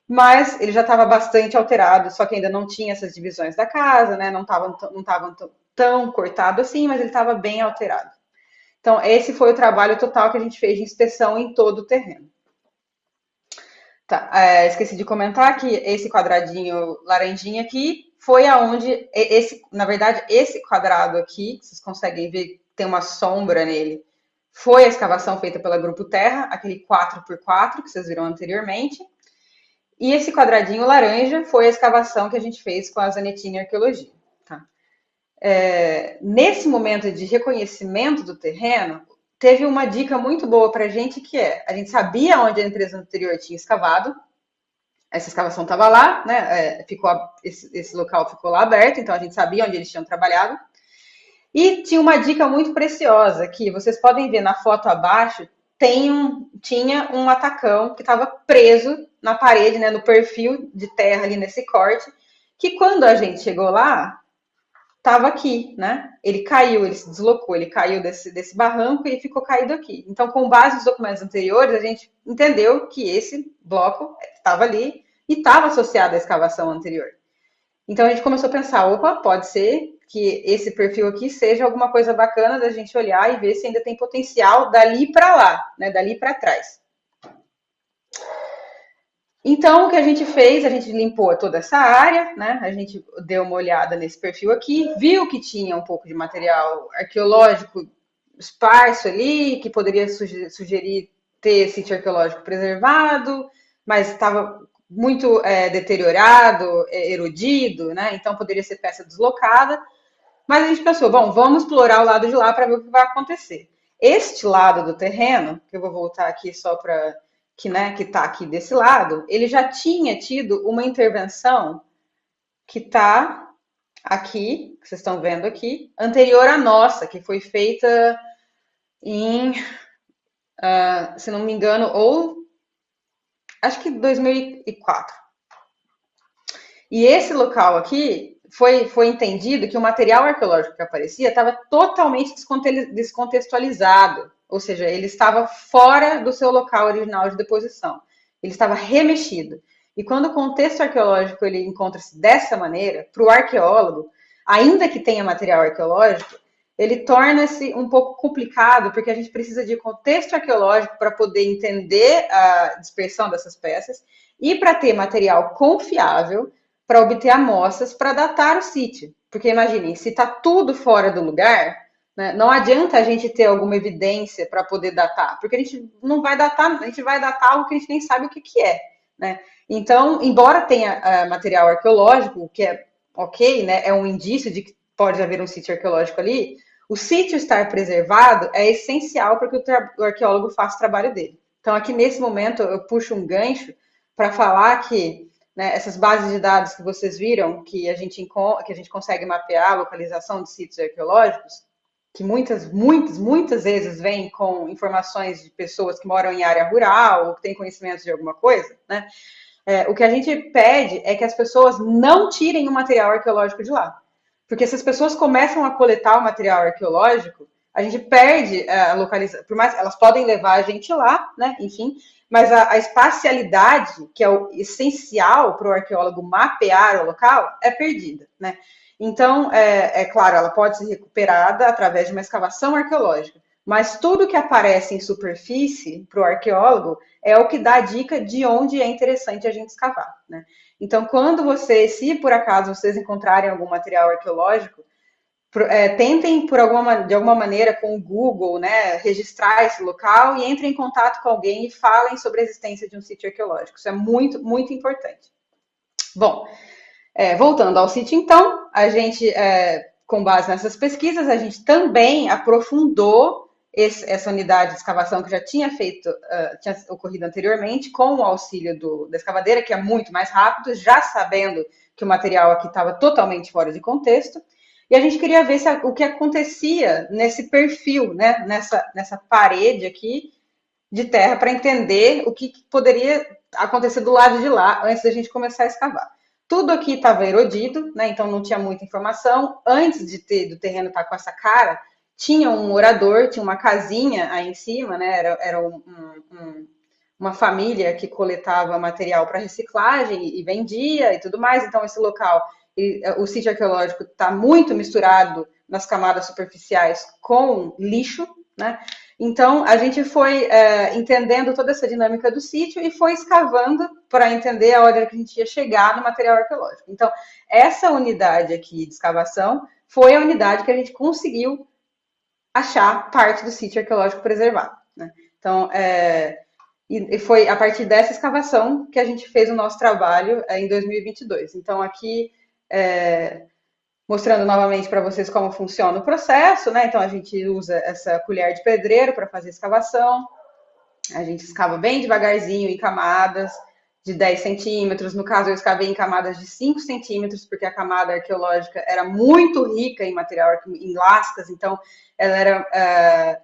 mas ele já estava bastante alterado, só que ainda não tinha essas divisões da casa, né, não estavam tão cortado assim, mas ele estava bem alterado. Então, esse foi o trabalho total que a gente fez de inspeção em todo o terreno. Tá, esqueci de comentar que esse quadradinho laranjinha aqui foi aonde, na verdade, esse quadrado aqui, vocês conseguem ver, tem uma sombra nele, foi a escavação feita pela Grupo Terra, aquele 4x4 que vocês viram anteriormente. E esse quadradinho laranja foi a escavação que a gente fez com a Zanettini Arqueologia. Tá? Nesse momento de reconhecimento do terreno, teve uma dica muito boa para a gente, que é, a gente sabia onde a empresa anterior tinha escavado, essa escavação estava lá, né? Esse local ficou lá aberto, então a gente sabia onde eles tinham trabalhado. E tinha uma dica muito preciosa, que vocês podem ver na foto abaixo, tinha um atacão que estava preso na parede, né, no perfil de terra ali nesse corte, que quando a gente chegou lá, estava aqui, né? Ele caiu, ele se deslocou, ele caiu desse barranco e ficou caído aqui. Então, com base nos documentos anteriores, a gente entendeu que esse bloco estava ali e estava associado à escavação anterior. Então a gente começou a pensar, opa, pode ser que esse perfil aqui seja alguma coisa bacana da gente olhar e ver se ainda tem potencial dali para lá, né, dali para trás. Então, o que a gente fez, a gente limpou toda essa área, né? A gente deu uma olhada nesse perfil aqui, viu que tinha um pouco de material arqueológico esparso ali, que poderia sugerir ter sítio arqueológico preservado, mas estava muito deteriorado, erodido, né? Então poderia ser peça deslocada. Mas a gente pensou, bom, vamos explorar o lado de lá para ver o que vai acontecer. Este lado do terreno, que eu vou voltar aqui só para que está aqui desse lado, ele já tinha tido uma intervenção que está aqui, que vocês estão vendo aqui, anterior à nossa, que foi feita em, se não me engano, ou acho que 2004. E esse local aqui foi entendido que o material arqueológico que aparecia estava totalmente descontextualizado, ou seja, ele estava fora do seu local original de deposição. Ele estava remexido. E quando o contexto arqueológico ele encontra-se dessa maneira, para o arqueólogo, ainda que tenha material arqueológico, ele torna-se um pouco complicado, porque a gente precisa de contexto arqueológico para poder entender a dispersão dessas peças e para ter material confiável para obter amostras para datar o sítio. Porque imaginem, se está tudo fora do lugar, né, não adianta a gente ter alguma evidência para poder datar, porque a gente não vai datar, a gente vai datar algo que a gente nem sabe o que é. Né? Então, embora tenha material arqueológico, o que é ok, né, é um indício de que pode haver um sítio arqueológico ali, o sítio estar preservado é essencial para que o arqueólogo faça o trabalho dele. Então, aqui nesse momento, eu puxo um gancho para falar que, né, essas bases de dados que vocês viram, que a gente consegue mapear a localização de sítios arqueológicos, que muitas vezes vêm com informações de pessoas que moram em área rural ou que têm conhecimento de alguma coisa, né? O que a gente pede é que as pessoas não tirem o material arqueológico de lá. Porque se as pessoas começam a coletar o material arqueológico, a gente perde a localização. Por mais elas podem levar a gente lá, né? Enfim, mas a espacialidade, que é o essencial para o arqueólogo mapear o local, é perdida, né? Então, claro, ela pode ser recuperada através de uma escavação arqueológica, mas tudo que aparece em superfície para o arqueólogo é o que dá a dica de onde é interessante a gente escavar, né? Então, quando se por acaso vocês encontrarem algum material arqueológico, tentem de alguma maneira com o Google, né, registrar esse local e entrem em contato com alguém e falem sobre a existência de um sítio arqueológico. Isso é muito, muito importante. Bom, voltando ao sítio, então, a gente, com base nessas pesquisas, a gente também aprofundou essa unidade de escavação que já tinha tinha ocorrido anteriormente, com o auxílio da escavadeira, que é muito mais rápido, já sabendo que o material aqui estava totalmente fora de contexto. E a gente queria ver o que acontecia nesse perfil, né, nessa parede aqui de terra, para entender o que poderia acontecer do lado de lá antes da gente começar a escavar. Tudo aqui estava erodido, né, então não tinha muita informação. Antes do terreno estar com essa cara, tinha um morador, tinha uma casinha aí em cima, né, era uma família que coletava material para reciclagem e vendia e tudo mais. Então, esse local, o sítio arqueológico está muito misturado nas camadas superficiais com lixo, né? Então, a gente foi entendendo toda essa dinâmica do sítio e foi escavando para entender a hora que a gente ia chegar no material arqueológico. Então, essa unidade aqui de escavação foi a unidade que a gente conseguiu achar parte do sítio arqueológico preservado, né? Então, E foi a partir dessa escavação que a gente fez o nosso trabalho em 2022. Então, aqui, mostrando novamente para vocês como funciona o processo, né? Então, a gente usa essa colher de pedreiro para fazer a escavação. A gente escava bem devagarzinho, em camadas de 10 centímetros. No caso, eu escavei em camadas de 5 centímetros, porque a camada arqueológica era muito rica em material, em lascas, então ela era.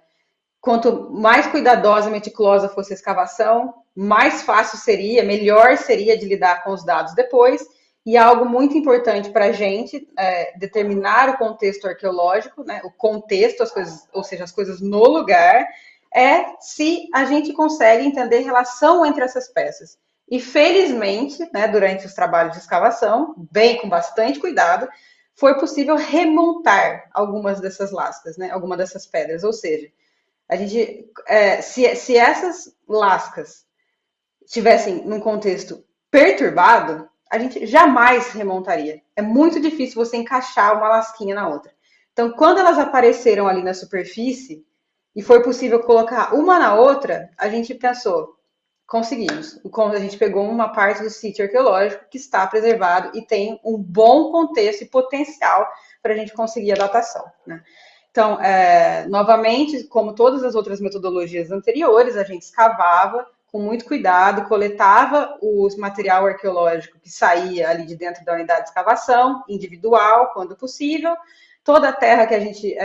Quanto mais cuidadosa, meticulosa fosse a escavação, mais fácil seria, melhor seria de lidar com os dados depois. E algo muito importante para a gente determinar o contexto arqueológico, né, o contexto, as coisas, ou seja, as coisas no lugar, é se a gente consegue entender a relação entre essas peças. E felizmente, né, durante os trabalhos de escavação, bem com bastante cuidado, foi possível remontar algumas dessas lascas, né, algumas dessas pedras. Ou seja, a gente, se essas lascas estivessem num contexto perturbado, a gente jamais remontaria. É muito difícil você encaixar uma lasquinha na outra. Então, quando elas apareceram ali na superfície e foi possível colocar uma na outra, a gente pensou, conseguimos. A gente pegou uma parte do sítio arqueológico que está preservado e tem um bom contexto e potencial para a gente conseguir a datação, né? Então, novamente, como todas as outras metodologias anteriores, a gente escavava com muito cuidado, coletava o material arqueológico que saía ali de dentro da unidade de escavação, individual, quando possível. Toda a terra que a gente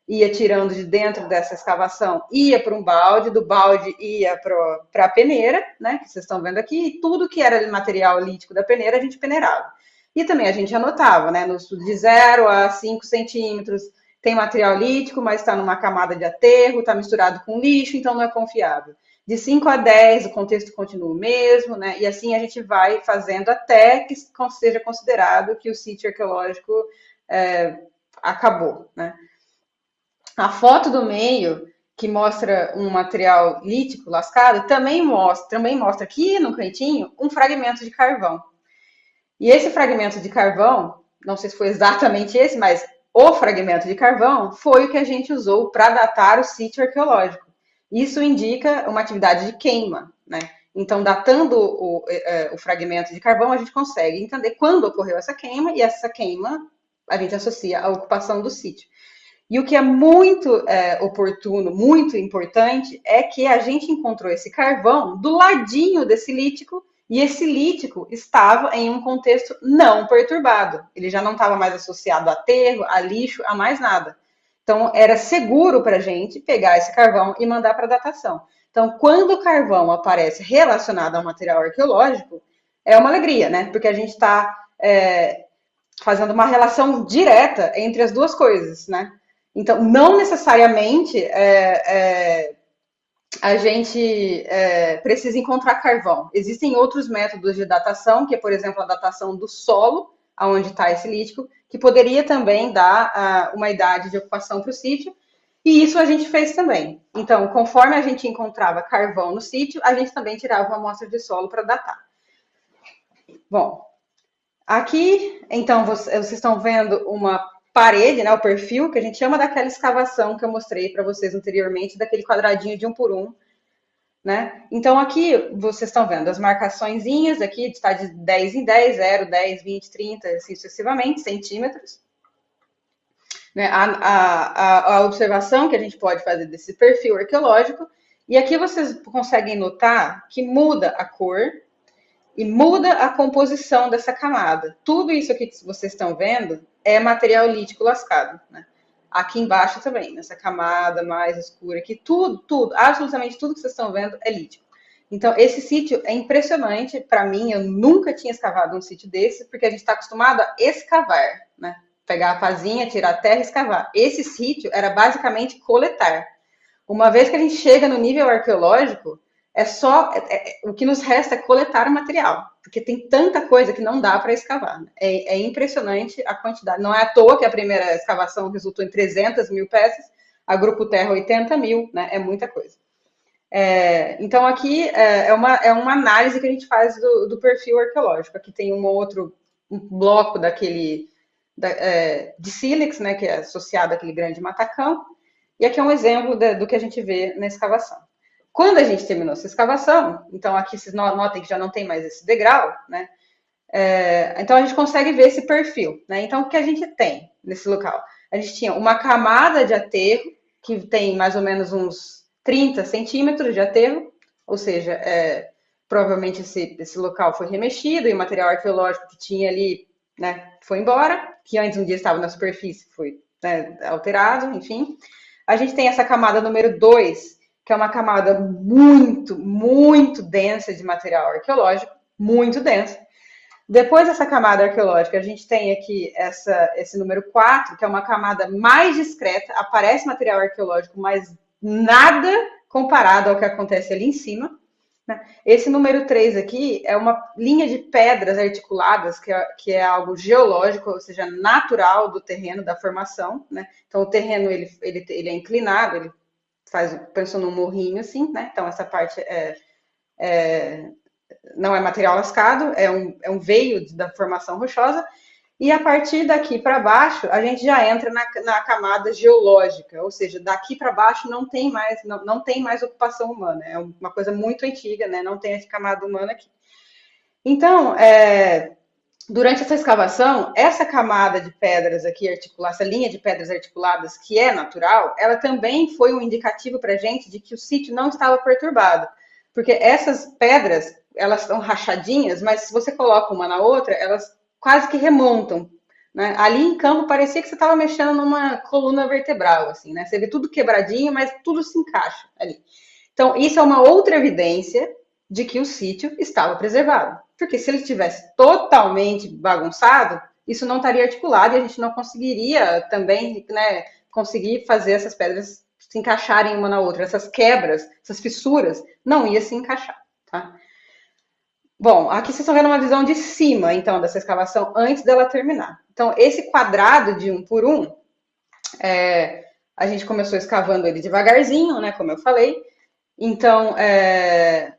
ia tirando de dentro dessa escavação ia para um balde, do balde ia para a peneira, né, que vocês estão vendo aqui, e tudo que era material lítico da peneira a gente peneirava. E também a gente anotava, né, de 0 a 5 centímetros, tem material lítico, mas está numa camada de aterro, está misturado com lixo, então não é confiável. De 5 a 10, o contexto continua o mesmo, né? E assim a gente vai fazendo até que seja considerado que o sítio arqueológico acabou, né? A foto do meio, que mostra um material lítico lascado, também mostra aqui no cantinho um fragmento de carvão. E esse fragmento de carvão, não sei se foi exatamente esse, mas o fragmento de carvão foi o que a gente usou para datar o sítio arqueológico. Isso indica uma atividade de queima, né? Então, datando o fragmento de carvão, a gente consegue entender quando ocorreu essa queima, e essa queima a gente associa à ocupação do sítio. E o que é muito oportuno, muito importante, é que a gente encontrou esse carvão do ladinho desse lítico, e esse lítico estava em um contexto não perturbado. Ele já não estava mais associado a aterro, a lixo, a mais nada. Então, era seguro para a gente pegar esse carvão e mandar para datação. Então, quando o carvão aparece relacionado ao material arqueológico, é uma alegria, né? Porque a gente está fazendo uma relação direta entre as duas coisas, né? Então, não necessariamente a gente precisa encontrar carvão. Existem outros métodos de datação, que é, por exemplo, a datação do solo, onde está esse lítico, que poderia também dar uma idade de ocupação para o sítio, e isso a gente fez também. Então, conforme a gente encontrava carvão no sítio, a gente também tirava uma amostra de solo para datar. Bom, aqui, então, vocês estão vendo uma parede, né, o perfil, que a gente chama daquela escavação que eu mostrei para vocês anteriormente, daquele quadradinho de 1 por 1, né? Então, aqui, vocês estão vendo as marcaçõezinhas, aqui está de 10 em 10, 0, 10, 20, 30, assim sucessivamente, centímetros. Né? A observação que a gente pode fazer desse perfil arqueológico, e aqui vocês conseguem notar que muda a cor e muda a composição dessa camada. Tudo isso aqui que vocês estão vendo é material lítico lascado, né? Aqui embaixo também, nessa camada mais escura aqui, tudo, absolutamente tudo que vocês estão vendo é lítico. Então, esse sítio é impressionante. Para mim, eu nunca tinha escavado um sítio desse, porque a gente está acostumado a escavar, né? Pegar a pazinha, tirar a terra e escavar. Esse sítio era basicamente coletar. Uma vez que a gente chega no nível arqueológico, o que nos resta é coletar o material, porque tem tanta coisa que não dá para escavar, né? É impressionante a quantidade. Não é à toa que a primeira escavação resultou em 300 mil peças, a Grupo Terra 80 mil, né? É muita coisa. Então, aqui é uma análise que a gente faz do perfil arqueológico. Aqui tem um outro bloco de sílex, né, que é associado àquele grande matacão, e aqui é um exemplo do que a gente vê na escavação. Quando a gente terminou essa escavação, então aqui vocês notem que já não tem mais esse degrau, né? Então a gente consegue ver esse perfil, né? Então o que a gente tem nesse local? A gente tinha uma camada de aterro que tem mais ou menos uns 30 centímetros de aterro, ou seja, provavelmente esse local foi remexido e o material arqueológico que tinha ali, né, foi embora, que antes um dia estava na superfície foi, né, alterado, enfim. A gente tem essa camada número 2, que é uma camada muito, muito densa de material arqueológico, muito densa. Depois dessa camada arqueológica, a gente tem aqui esse número 4, que é uma camada mais discreta, aparece material arqueológico, mas nada comparado ao que acontece ali em cima. Né? Esse número 3 aqui é uma linha de pedras articuladas, que é algo geológico, ou seja, natural do terreno, da formação. Né? Então, o terreno ele é inclinado, ele pensou num morrinho assim, né? Então, essa parte não é material lascado, é um veio da formação rochosa, e a partir daqui para baixo, a gente já entra na camada geológica, ou seja, daqui para baixo não tem mais ocupação humana, é uma coisa muito antiga, né? Não tem essa camada humana aqui. Então, durante essa escavação, essa camada de pedras aqui articuladas, essa linha de pedras articuladas que é natural, ela também foi um indicativo para a gente de que o sítio não estava perturbado, porque essas pedras, elas são rachadinhas, mas se você coloca uma na outra, elas quase que remontam. Né? Ali em campo parecia que você estava mexendo numa coluna vertebral, assim, né? Você vê tudo quebradinho, mas tudo se encaixa ali. Então, isso é uma outra evidência de que o sítio estava preservado. Porque se ele estivesse totalmente bagunçado, isso não estaria articulado e a gente não conseguiria também, né, conseguir fazer essas pedras se encaixarem uma na outra. Essas quebras, essas fissuras, não ia se encaixar. Tá? Bom, aqui vocês estão vendo uma visão de cima, então, dessa escavação antes dela terminar. Então, esse quadrado de 1 por 1, a gente começou escavando ele devagarzinho, né, como eu falei. Então,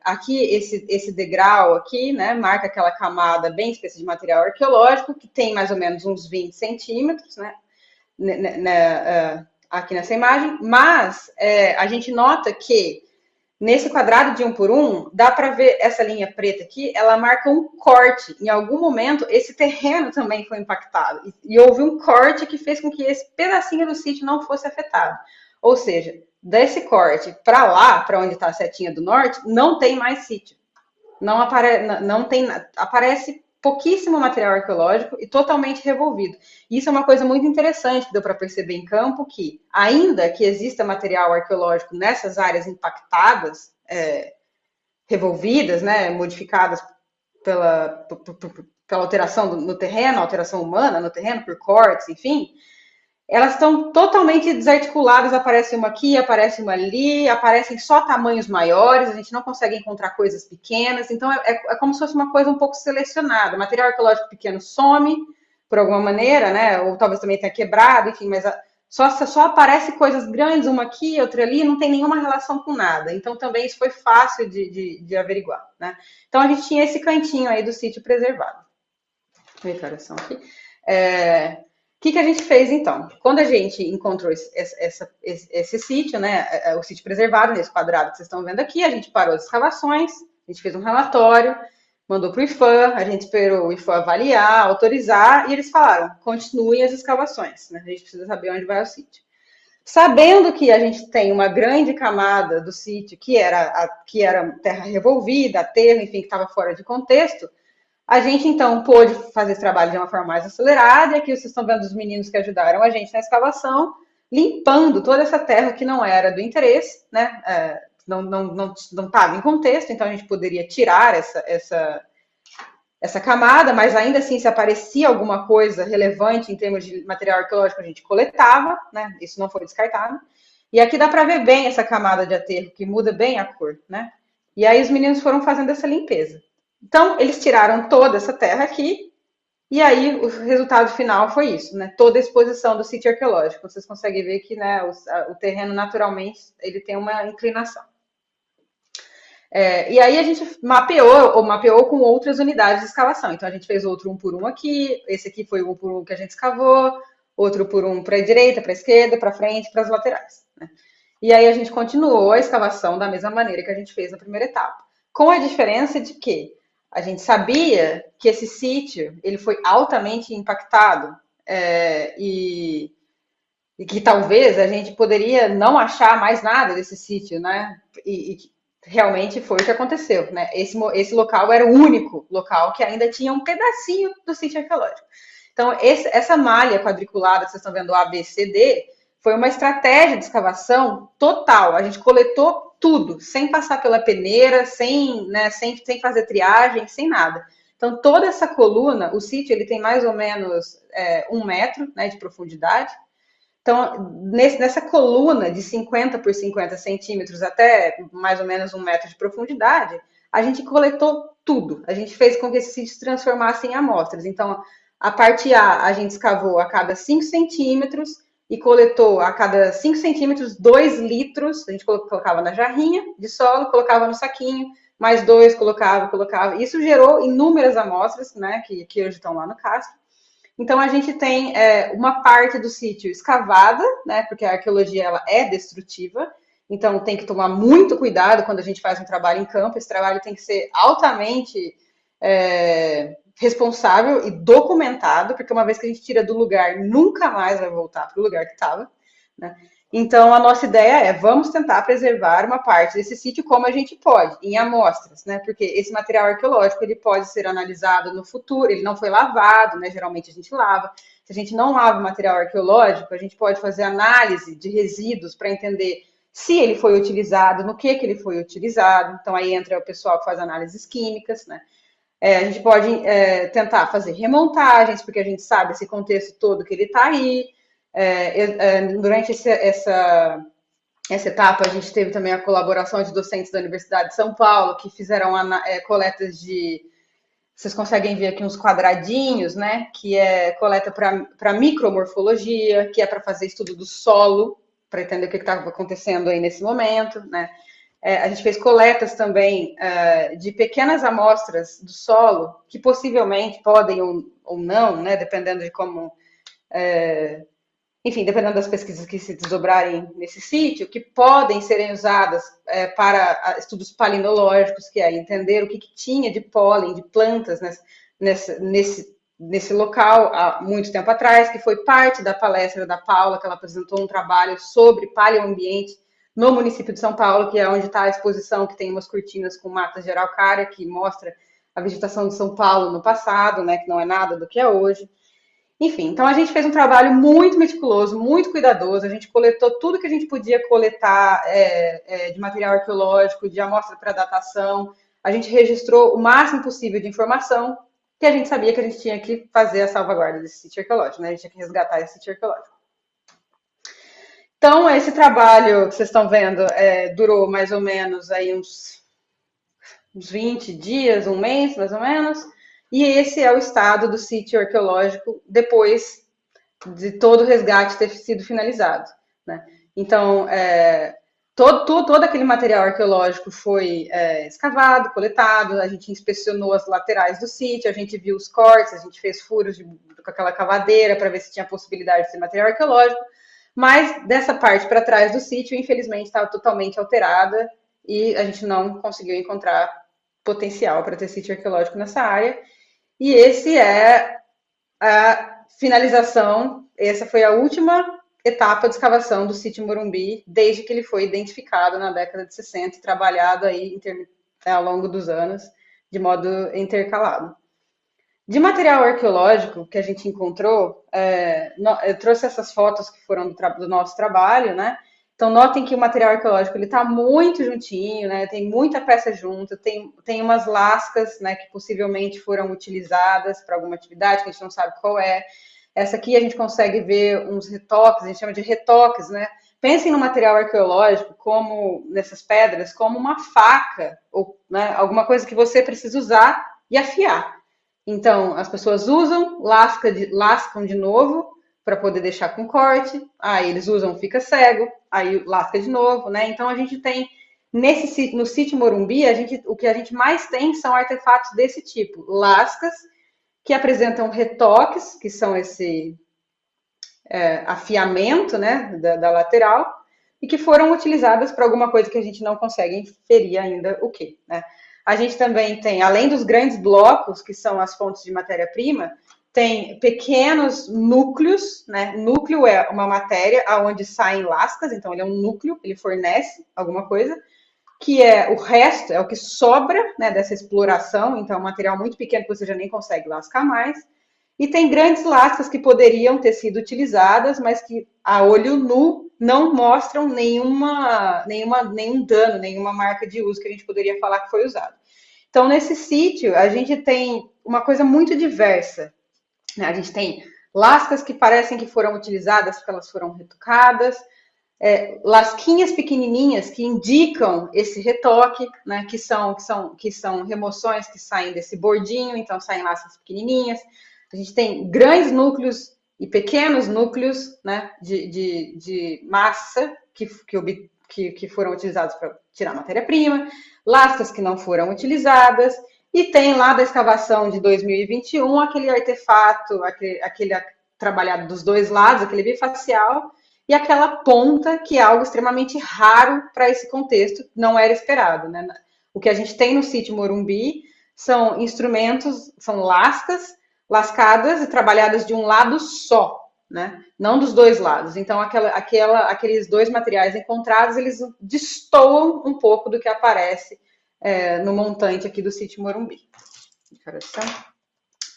aqui, esse degrau aqui, né, marca aquela camada bem espessa de material arqueológico, que tem mais ou menos uns 20 centímetros, né, aqui nessa imagem, mas a gente nota que nesse quadrado de 1 por 1, dá para ver essa linha preta aqui, ela marca um corte. Em algum momento, esse terreno também foi impactado. E houve um corte que fez com que esse pedacinho do sítio não fosse afetado. Ou seja, desse corte para lá, para onde está a setinha do norte, não tem mais sítio. Aparece pouquíssimo material arqueológico e totalmente revolvido. Isso é uma coisa muito interessante que deu para perceber em campo, que ainda que exista material arqueológico nessas áreas impactadas, revolvidas, né, modificadas pela alteração no terreno, alteração humana no terreno, por cortes, enfim, elas estão totalmente desarticuladas, aparece uma aqui, aparece uma ali, aparecem só tamanhos maiores, a gente não consegue encontrar coisas pequenas, então é como se fosse uma coisa um pouco selecionada. O material arqueológico pequeno some, por alguma maneira, né? Ou talvez também tenha quebrado, enfim, mas só aparece coisas grandes, uma aqui, outra ali, não tem nenhuma relação com nada. Então também isso foi fácil de averiguar, né? Então a gente tinha esse cantinho aí do sítio preservado. Declaração aqui. O que a gente fez, então? Quando a gente encontrou esse sítio, né, o sítio preservado, nesse quadrado que vocês estão vendo aqui, a gente parou as escavações, a gente fez um relatório, mandou para o IFAM, a gente esperou o IFAM avaliar, autorizar, e eles falaram, continuem as escavações, né? A gente precisa saber onde vai o sítio. Sabendo que a gente tem uma grande camada do sítio, que era terra revolvida, aterro, enfim, que estava fora de contexto, a gente, então, pôde fazer esse trabalho de uma forma mais acelerada, e aqui vocês estão vendo os meninos que ajudaram a gente na escavação, limpando toda essa terra que não era do interesse, né? Não estava em contexto, então a gente poderia tirar essa camada, mas ainda assim, se aparecia alguma coisa relevante em termos de material arqueológico, a gente coletava, né? Isso não foi descartado. E aqui dá para ver bem essa camada de aterro, que muda bem a cor, né? E aí os meninos foram fazendo essa limpeza. Então, eles tiraram toda essa terra aqui, e aí o resultado final foi isso, né? Toda a exposição do sítio arqueológico. Vocês conseguem ver que, né, o terreno, naturalmente, ele tem uma inclinação. E aí a gente mapeou com outras unidades de escavação. Então, a gente fez outro 1 por 1 aqui, esse aqui foi o 1 por 1 que a gente escavou, outro por 1 para a direita, para a esquerda, para frente, para as laterais, né? E aí a gente continuou a escavação da mesma maneira que a gente fez na primeira etapa. Com a diferença de que a gente sabia que esse sítio ele foi altamente impactado e que talvez a gente poderia não achar mais nada desse sítio, né? E realmente foi o que aconteceu, né? Esse local era o único local que ainda tinha um pedacinho do sítio arqueológico. Então, essa malha quadriculada que vocês estão vendo, A, B, C, D, foi uma estratégia de escavação total. A gente coletou tudo, sem passar pela peneira, sem fazer triagem, sem nada. Então, toda essa coluna, o sítio ele tem mais ou menos 1 metro, né, de profundidade. Então, nessa coluna de 50 por 50 centímetros até mais ou menos 1 metro de profundidade, a gente coletou tudo. A gente fez com que esse sítio se transformasse em amostras. Então, a parte A gente escavou a cada 5 centímetros e coletou a cada 5 centímetros 2 litros. A gente colocava na jarrinha de solo, colocava no saquinho, mais 2, colocava. Isso gerou inúmeras amostras, né, que hoje estão lá no Castro. Então a gente tem uma parte do sítio escavada, né? Porque a arqueologia ela é destrutiva, então tem que tomar muito cuidado quando a gente faz um trabalho em campo. Esse trabalho tem que ser altamente responsável e documentado, porque uma vez que a gente tira do lugar, nunca mais vai voltar para o lugar que estava, né? Então, a nossa ideia é, vamos tentar preservar uma parte desse sítio como a gente pode, em amostras, né? Porque esse material arqueológico, ele pode ser analisado no futuro, ele não foi lavado, né? Geralmente a gente lava. Se a gente não lava o material arqueológico, a gente pode fazer análise de resíduos para entender se ele foi utilizado, no que ele foi utilizado. Então, aí entra o pessoal que faz análises químicas, né? A gente pode tentar fazer remontagens, porque a gente sabe esse contexto todo que ele está aí. Durante essa etapa, a gente teve também a colaboração de docentes da Universidade de São Paulo, que fizeram coletas de... Vocês conseguem ver aqui uns quadradinhos, né? Que é coleta para micromorfologia, que é para fazer estudo do solo, para entender o que estava acontecendo aí nesse momento, né? A gente fez coletas também de pequenas amostras do solo, que possivelmente podem ou não, né? Dependendo de como... enfim, dependendo das pesquisas que se desdobrarem nesse sítio, que podem serem usadas para estudos palinológicos, que é entender o que tinha de pólen, de plantas nesse local há muito tempo atrás, que foi parte da palestra da Paula, que ela apresentou um trabalho sobre paleoambiente no município de São Paulo, que é onde está a exposição, que tem umas cortinas com matas de araucária, que mostra a vegetação de São Paulo no passado, né, que não é nada do que é hoje. Enfim, então a gente fez um trabalho muito meticuloso, muito cuidadoso. A gente coletou tudo que a gente podia coletar de material arqueológico, de amostra para datação. A gente registrou o máximo possível de informação, que a gente sabia que a gente tinha que fazer a salvaguarda desse sítio arqueológico, né? A gente tinha que resgatar esse sítio arqueológico. Então, esse trabalho que vocês estão vendo durou mais ou menos aí uns 20 dias, um mês, mais ou menos. E esse é o estado do sítio arqueológico depois de todo o resgate ter sido finalizado, né? Então, todo aquele material arqueológico foi escavado, coletado, a gente inspecionou as laterais do sítio, a gente viu os cortes, a gente fez furos com aquela cavadeira para ver se tinha possibilidade de ser material arqueológico, mas dessa parte para trás do sítio, infelizmente, estava totalmente alterada e a gente não conseguiu encontrar potencial para ter sítio arqueológico nessa área. E esse é a finalização, essa foi a última etapa de escavação do sítio Morumbi, desde que ele foi identificado na década de 60 e trabalhado aí ao longo dos anos, de modo intercalado. De material arqueológico que a gente encontrou, eu trouxe essas fotos que foram do nosso trabalho, né? Então, notem que o material arqueológico ele está muito juntinho, né? Tem muita peça junta, tem umas lascas, né, que possivelmente foram utilizadas para alguma atividade que a gente não sabe qual é. Essa aqui a gente consegue ver uns retoques, a gente chama de retoques, né? Pensem no material arqueológico como nessas pedras, como uma faca ou, né, alguma coisa que você precisa usar e afiar. Então, as pessoas usam, lascam de novo para poder deixar com corte, aí eles usam, fica cego, aí lasca de novo, né? Então, a gente tem, no sítio Morumbi, o que a gente mais tem são artefatos desse tipo, lascas, que apresentam retoques, que são esse afiamento, né, da lateral, e que foram utilizadas para alguma coisa que a gente não consegue inferir ainda o que, né? A gente também tem, além dos grandes blocos, que são as fontes de matéria-prima, tem pequenos núcleos, né? Núcleo é uma matéria aonde saem lascas, então ele é um núcleo, ele fornece alguma coisa, que é o resto, é o que sobra, né, dessa exploração, então é um material muito pequeno que você já nem consegue lascar mais. E tem grandes lascas que poderiam ter sido utilizadas, mas que a olho nu não mostram nenhum dano, nenhuma marca de uso que a gente poderia falar que foi usado. Então, nesse sítio, a gente tem uma coisa muito diversa, né? A gente tem lascas que parecem que foram utilizadas porque elas foram retocadas, lasquinhas pequenininhas que indicam esse retoque, né, que são remoções que saem desse bordinho, então saem lascas pequenininhas. A gente tem grandes núcleos e pequenos núcleos, né, de massa que foram utilizados para tirar matéria-prima, lascas que não foram utilizadas, e tem lá da escavação de 2021 aquele artefato, aquele trabalhado dos dois lados, aquele bifacial, e aquela ponta, que é algo extremamente raro para esse contexto, não era esperado, né? O que a gente tem no sítio Morumbi são instrumentos, são lascadas e trabalhadas de um lado só, né? Não dos dois lados. Então, aqueles dois materiais encontrados, eles destoam um pouco do que aparece no montante aqui do sítio Morumbi.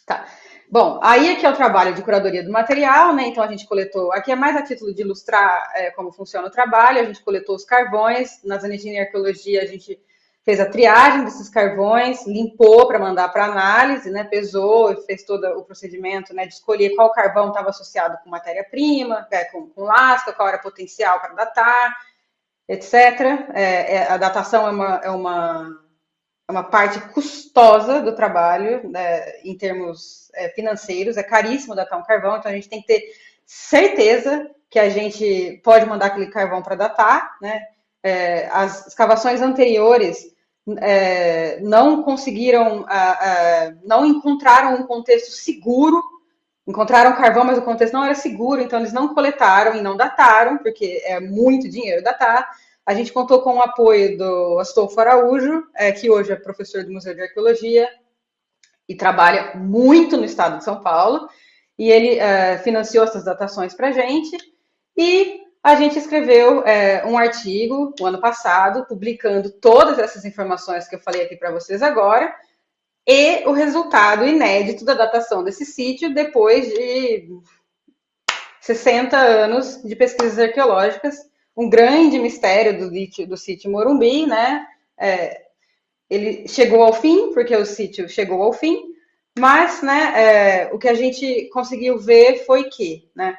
Tá. Bom, aí aqui é o trabalho de curadoria do material, né? Então a gente coletou, aqui é mais a título de ilustrar como funciona o trabalho, a gente coletou os carvões, na Zanettini Arqueologia a gente fez a triagem desses carvões, limpou para mandar para análise, né? Pesou, fez todo o procedimento, né? De escolher qual carvão estava associado com matéria-prima, com lasca, qual era potencial para datar, etc. A datação é uma parte custosa do trabalho, né, em termos financeiros, é caríssimo datar um carvão, então a gente tem que ter certeza que a gente pode mandar aquele carvão para datar, né? As escavações anteriores não conseguiram, não encontraram um contexto seguro, encontraram carvão, mas o contexto não era seguro, então eles não coletaram e não dataram, porque é muito dinheiro datar. A gente contou com o apoio do Astolfo Araújo, que hoje é professor do Museu de Arqueologia e trabalha muito no estado de São Paulo, e ele financiou essas datações para a gente, e a gente escreveu um artigo o ano passado, publicando todas essas informações que eu falei aqui para vocês agora, e o resultado inédito da datação desse sítio depois de 60 anos de pesquisas arqueológicas, um grande mistério do sítio Morumbi, né? Ele chegou ao fim, porque o sítio chegou ao fim, mas, né, o que a gente conseguiu ver foi que, né,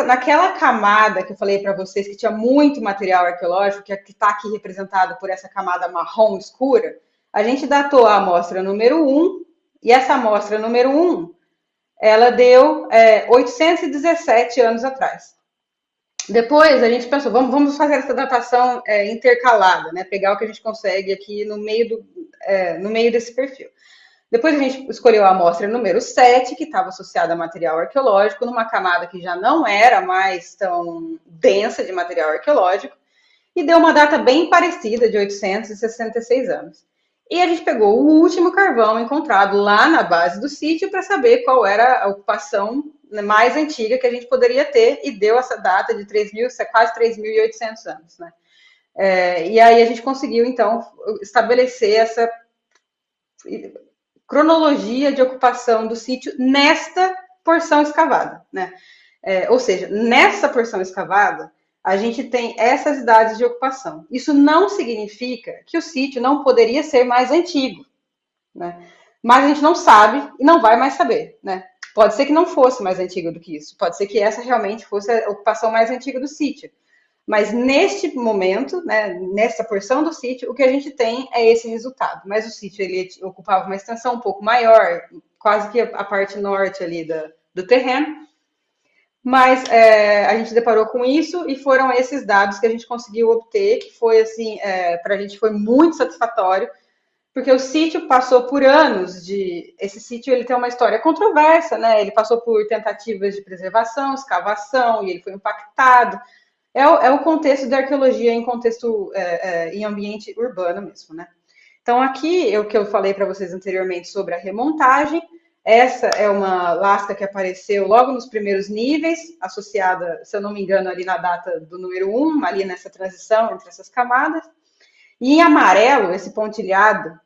naquela camada que eu falei para vocês, que tinha muito material arqueológico, que está aqui representado por essa camada marrom escura, a gente datou a amostra número 1, e essa amostra número 1, ela deu 817 anos atrás. Depois a gente pensou, vamos fazer essa datação intercalada, né? Pegar o que a gente consegue aqui no meio desse perfil. Depois a gente escolheu a amostra número 7, que estava associada a material arqueológico, numa camada que já não era mais tão densa de material arqueológico, e deu uma data bem parecida, de 866 anos. E a gente pegou o último carvão encontrado lá na base do sítio para saber qual era a ocupação mais antiga que a gente poderia ter, e deu essa data de quase 3.800 anos, né? E aí a gente conseguiu, então, estabelecer essa cronologia de ocupação do sítio nesta porção escavada, né? Ou seja, nessa porção escavada, a gente tem essas idades de ocupação. Isso não significa que o sítio não poderia ser mais antigo, né? Mas a gente não sabe e não vai mais saber, né? Pode ser que não fosse mais antigo do que isso, pode ser que essa realmente fosse a ocupação mais antiga do sítio. Mas neste momento, né, nessa porção do sítio, o que a gente tem é esse resultado. Mas o sítio ele ocupava uma extensão um pouco maior, quase que a parte norte ali do terreno. Mas a gente deparou com isso e foram esses dados que a gente conseguiu obter, que foi assim, para a gente foi muito satisfatório, porque o sítio passou por anos esse sítio ele tem uma história controversa, né? Ele passou por tentativas de preservação, escavação, e ele foi impactado. É o contexto da arqueologia em contexto, em ambiente urbano mesmo, né? Então, aqui, o que eu falei para vocês anteriormente sobre a remontagem, essa é uma lasca que apareceu logo nos primeiros níveis, associada, se eu não me engano, ali na data do número 1, ali nessa transição entre essas camadas. E em amarelo, esse pontilhado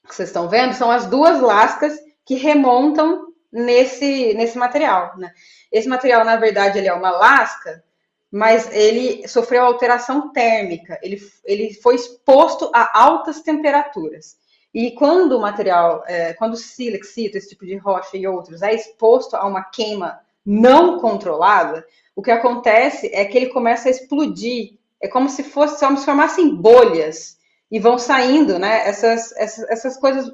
que vocês estão vendo, são as duas lascas que remontam nesse material, né? Esse material, na verdade, ele é uma lasca, mas ele sofreu alteração térmica, ele foi exposto a altas temperaturas. E quando o material, quando o sílex, esse tipo de rocha e outros, é exposto a uma queima não controlada, o que acontece é que ele começa a explodir. É como se formassem bolhas e vão saindo, né? Essas coisas,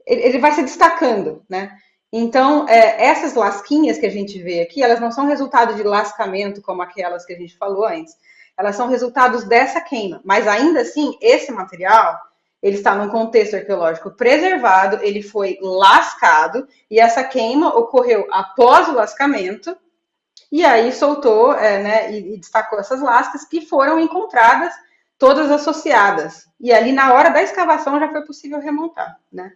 ele vai se destacando, né? Então, essas lasquinhas que a gente vê aqui, elas não são resultado de lascamento, como aquelas que a gente falou antes. Elas são resultados dessa queima. Mas, ainda assim, esse material, ele está num contexto arqueológico preservado, ele foi lascado, e essa queima ocorreu após o lascamento, e aí soltou, né, e destacou essas lascas que foram encontradas todas associadas. E ali, na hora da escavação, já foi possível remontar, né?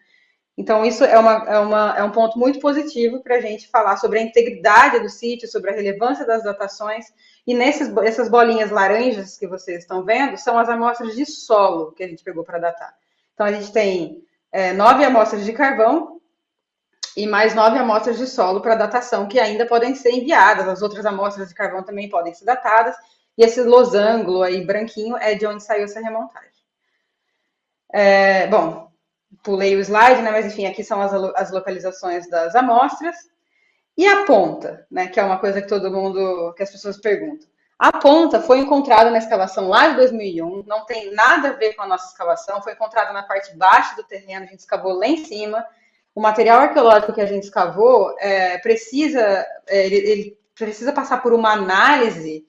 Então, isso é um ponto muito positivo para a gente falar sobre a integridade do sítio, sobre a relevância das datações. E essas bolinhas laranjas que vocês estão vendo são as amostras de solo que a gente pegou para datar. Então, a gente tem 9 amostras de carvão e mais 9 amostras de solo para datação, que ainda podem ser enviadas. As outras amostras de carvão também podem ser datadas. E esse losango aí branquinho é de onde saiu essa remontagem. Bom, pulei o slide, né? Mas enfim, aqui são as localizações das amostras. E a ponta, né? Que é uma coisa que que as pessoas perguntam. A ponta foi encontrada na escavação lá de 2001, não tem nada a ver com a nossa escavação, foi encontrada na parte baixa do terreno, a gente escavou lá em cima. O material arqueológico que a gente escavou ele precisa passar por uma análise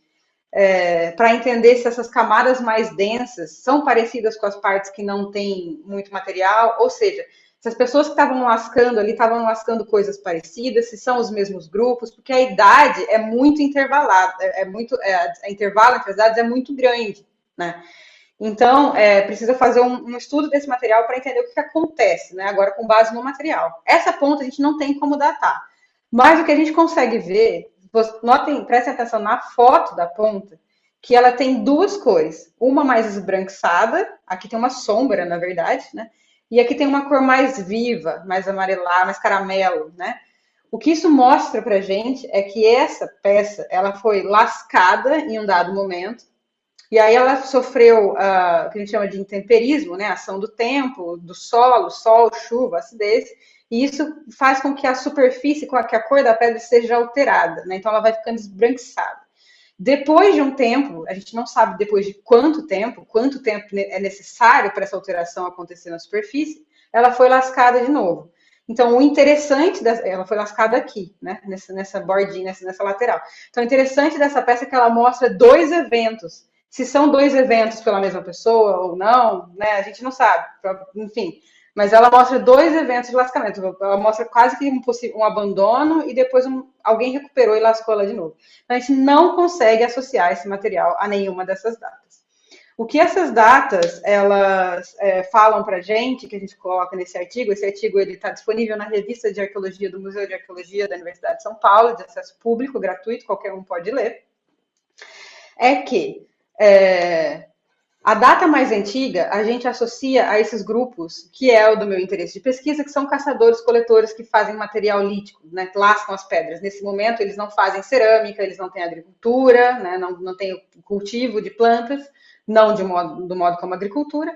para entender se essas camadas mais densas são parecidas com as partes que não têm muito material, ou seja, se as pessoas que estavam lascando ali estavam lascando coisas parecidas, se são os mesmos grupos, porque a idade é muito intervalada, a intervalo entre as idades é muito grande, né? Então, precisa fazer um estudo desse material para entender o que acontece, né? Agora, com base no material. Essa ponta a gente não tem como datar, mas o que a gente consegue ver, notem, prestem atenção na foto da ponta, que ela tem duas cores. Uma mais esbranquiçada, aqui tem uma sombra, na verdade, né? E aqui tem uma cor mais viva, mais amarelada, mais caramelo, né? O que isso mostra pra gente é que essa peça, ela foi lascada em um dado momento, e aí ela sofreu o que a gente chama de intemperismo, né? A ação do tempo, do solo, sol, chuva, acidez, e isso faz com que a superfície, com que a cor da pedra seja alterada, né? Então ela vai ficando esbranquiçada. Depois de um tempo, a gente não sabe depois de quanto tempo é necessário para essa alteração acontecer na superfície, ela foi lascada de novo. Então, o interessante, ela foi lascada aqui, né? Nessa bordinha, nessa lateral. Então, o interessante dessa peça é que ela mostra dois eventos. Se são dois eventos pela mesma pessoa ou não, né? A gente não sabe. Enfim, mas ela mostra dois eventos de lascamento. Ela mostra quase que um abandono e depois alguém recuperou e lascou ela de novo. Então, a gente não consegue associar esse material a nenhuma dessas datas. O que essas datas, elas falam para a gente, que a gente coloca nesse artigo, esse artigo está disponível na revista de arqueologia do Museu de Arqueologia da Universidade de São Paulo, de acesso público, gratuito, qualquer um pode ler, é que a data mais antiga, a gente associa a esses grupos, que é o do meu interesse de pesquisa, que são caçadores-coletores que fazem material lítico, né, lascam as pedras. Nesse momento, eles não fazem cerâmica, eles não têm agricultura, né, não têm cultivo de plantas, não do modo como agricultura.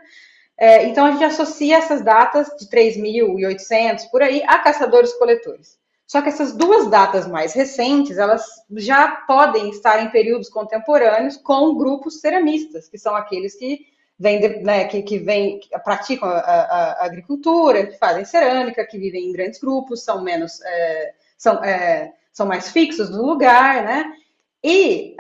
Então, a gente associa essas datas de 3.800, por aí, a caçadores-coletores. Só que essas duas datas mais recentes, elas já podem estar em períodos contemporâneos com grupos ceramistas, que são aqueles que praticam a agricultura, que fazem cerâmica, que vivem em grandes grupos, são mais fixos no lugar, né? E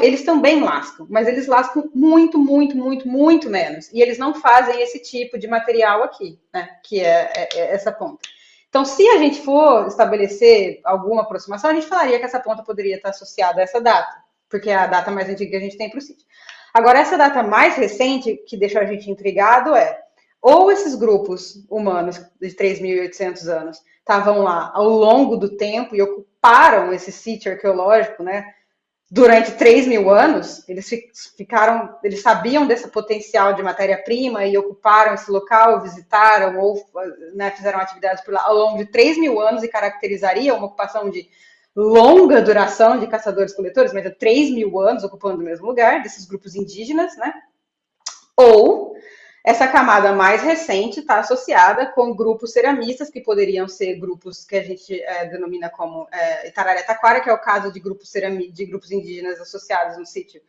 eles também lascam, mas eles lascam muito, muito, muito, muito menos. E eles não fazem esse tipo de material aqui, né? Que é essa ponta. Então, se a gente for estabelecer alguma aproximação, a gente falaria que essa ponta poderia estar associada a essa data. porque é a data mais antiga que a gente tem para o sítio. Agora, essa data mais recente, que deixou a gente intrigado, ou esses grupos humanos de 3.800 anos estavam lá ao longo do tempo e ocuparam esse sítio arqueológico, né? Durante 3.000 anos, eles sabiam desse potencial de matéria-prima e ocuparam esse local, visitaram ou, né, fizeram atividades por lá ao longo de 3.000 anos e caracterizaria uma ocupação de longa duração de caçadores-coletores, mas de 3.000 anos ocupando o mesmo lugar, desses grupos indígenas, né? Ou essa camada mais recente está associada com grupos ceramistas, que poderiam ser grupos que a gente denomina como Itararé-Taquara, que é o caso de grupos indígenas associados no sítio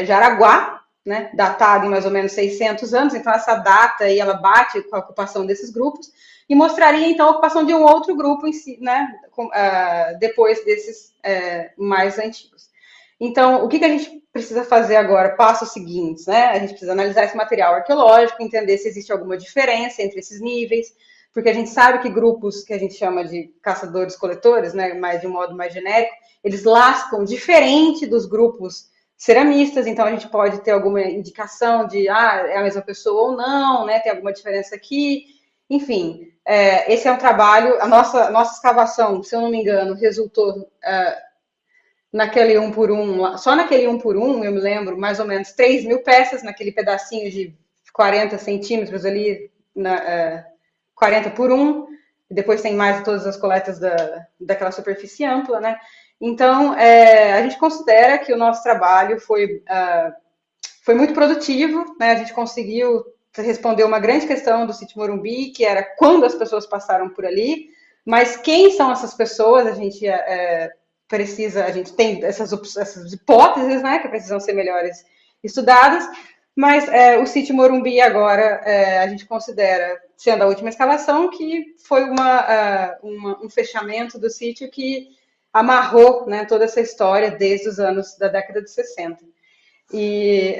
Jaraguá, né, datado em mais ou menos 600 anos. Então, essa data aí, ela bate com a ocupação desses grupos e mostraria, então, a ocupação de um outro grupo em si, né, depois desses mais antigos. Então, o que a gente precisa fazer agora? Passos seguintes, né? A gente precisa analisar esse material arqueológico, entender se existe alguma diferença entre esses níveis, porque a gente sabe que grupos que a gente chama de caçadores-coletores, né, mais de um modo mais genérico, eles lascam diferente dos grupos ceramistas, então a gente pode ter alguma indicação de é a mesma pessoa ou não, né? Tem alguma diferença aqui. Enfim, esse é um trabalho, a nossa escavação, se eu não me engano, resultou naquele 1 por 1, só naquele 1 por 1, eu me lembro, mais ou menos 3.000 peças, naquele pedacinho de 40 centímetros ali, 40 por 1, e depois tem mais todas as coletas daquela superfície ampla, né? Então, a gente considera que o nosso trabalho foi muito produtivo, né? A gente conseguiu responder uma grande questão do sítio Morumbi, que era quando as pessoas passaram por ali, mas quem são essas pessoas? A gente tem essas hipóteses, né, que precisam ser melhores estudadas, mas o sítio Morumbi agora a gente considera, sendo a última escavação, que foi um fechamento do sítio que amarrou, né, toda essa história desde os anos da década de 60. E,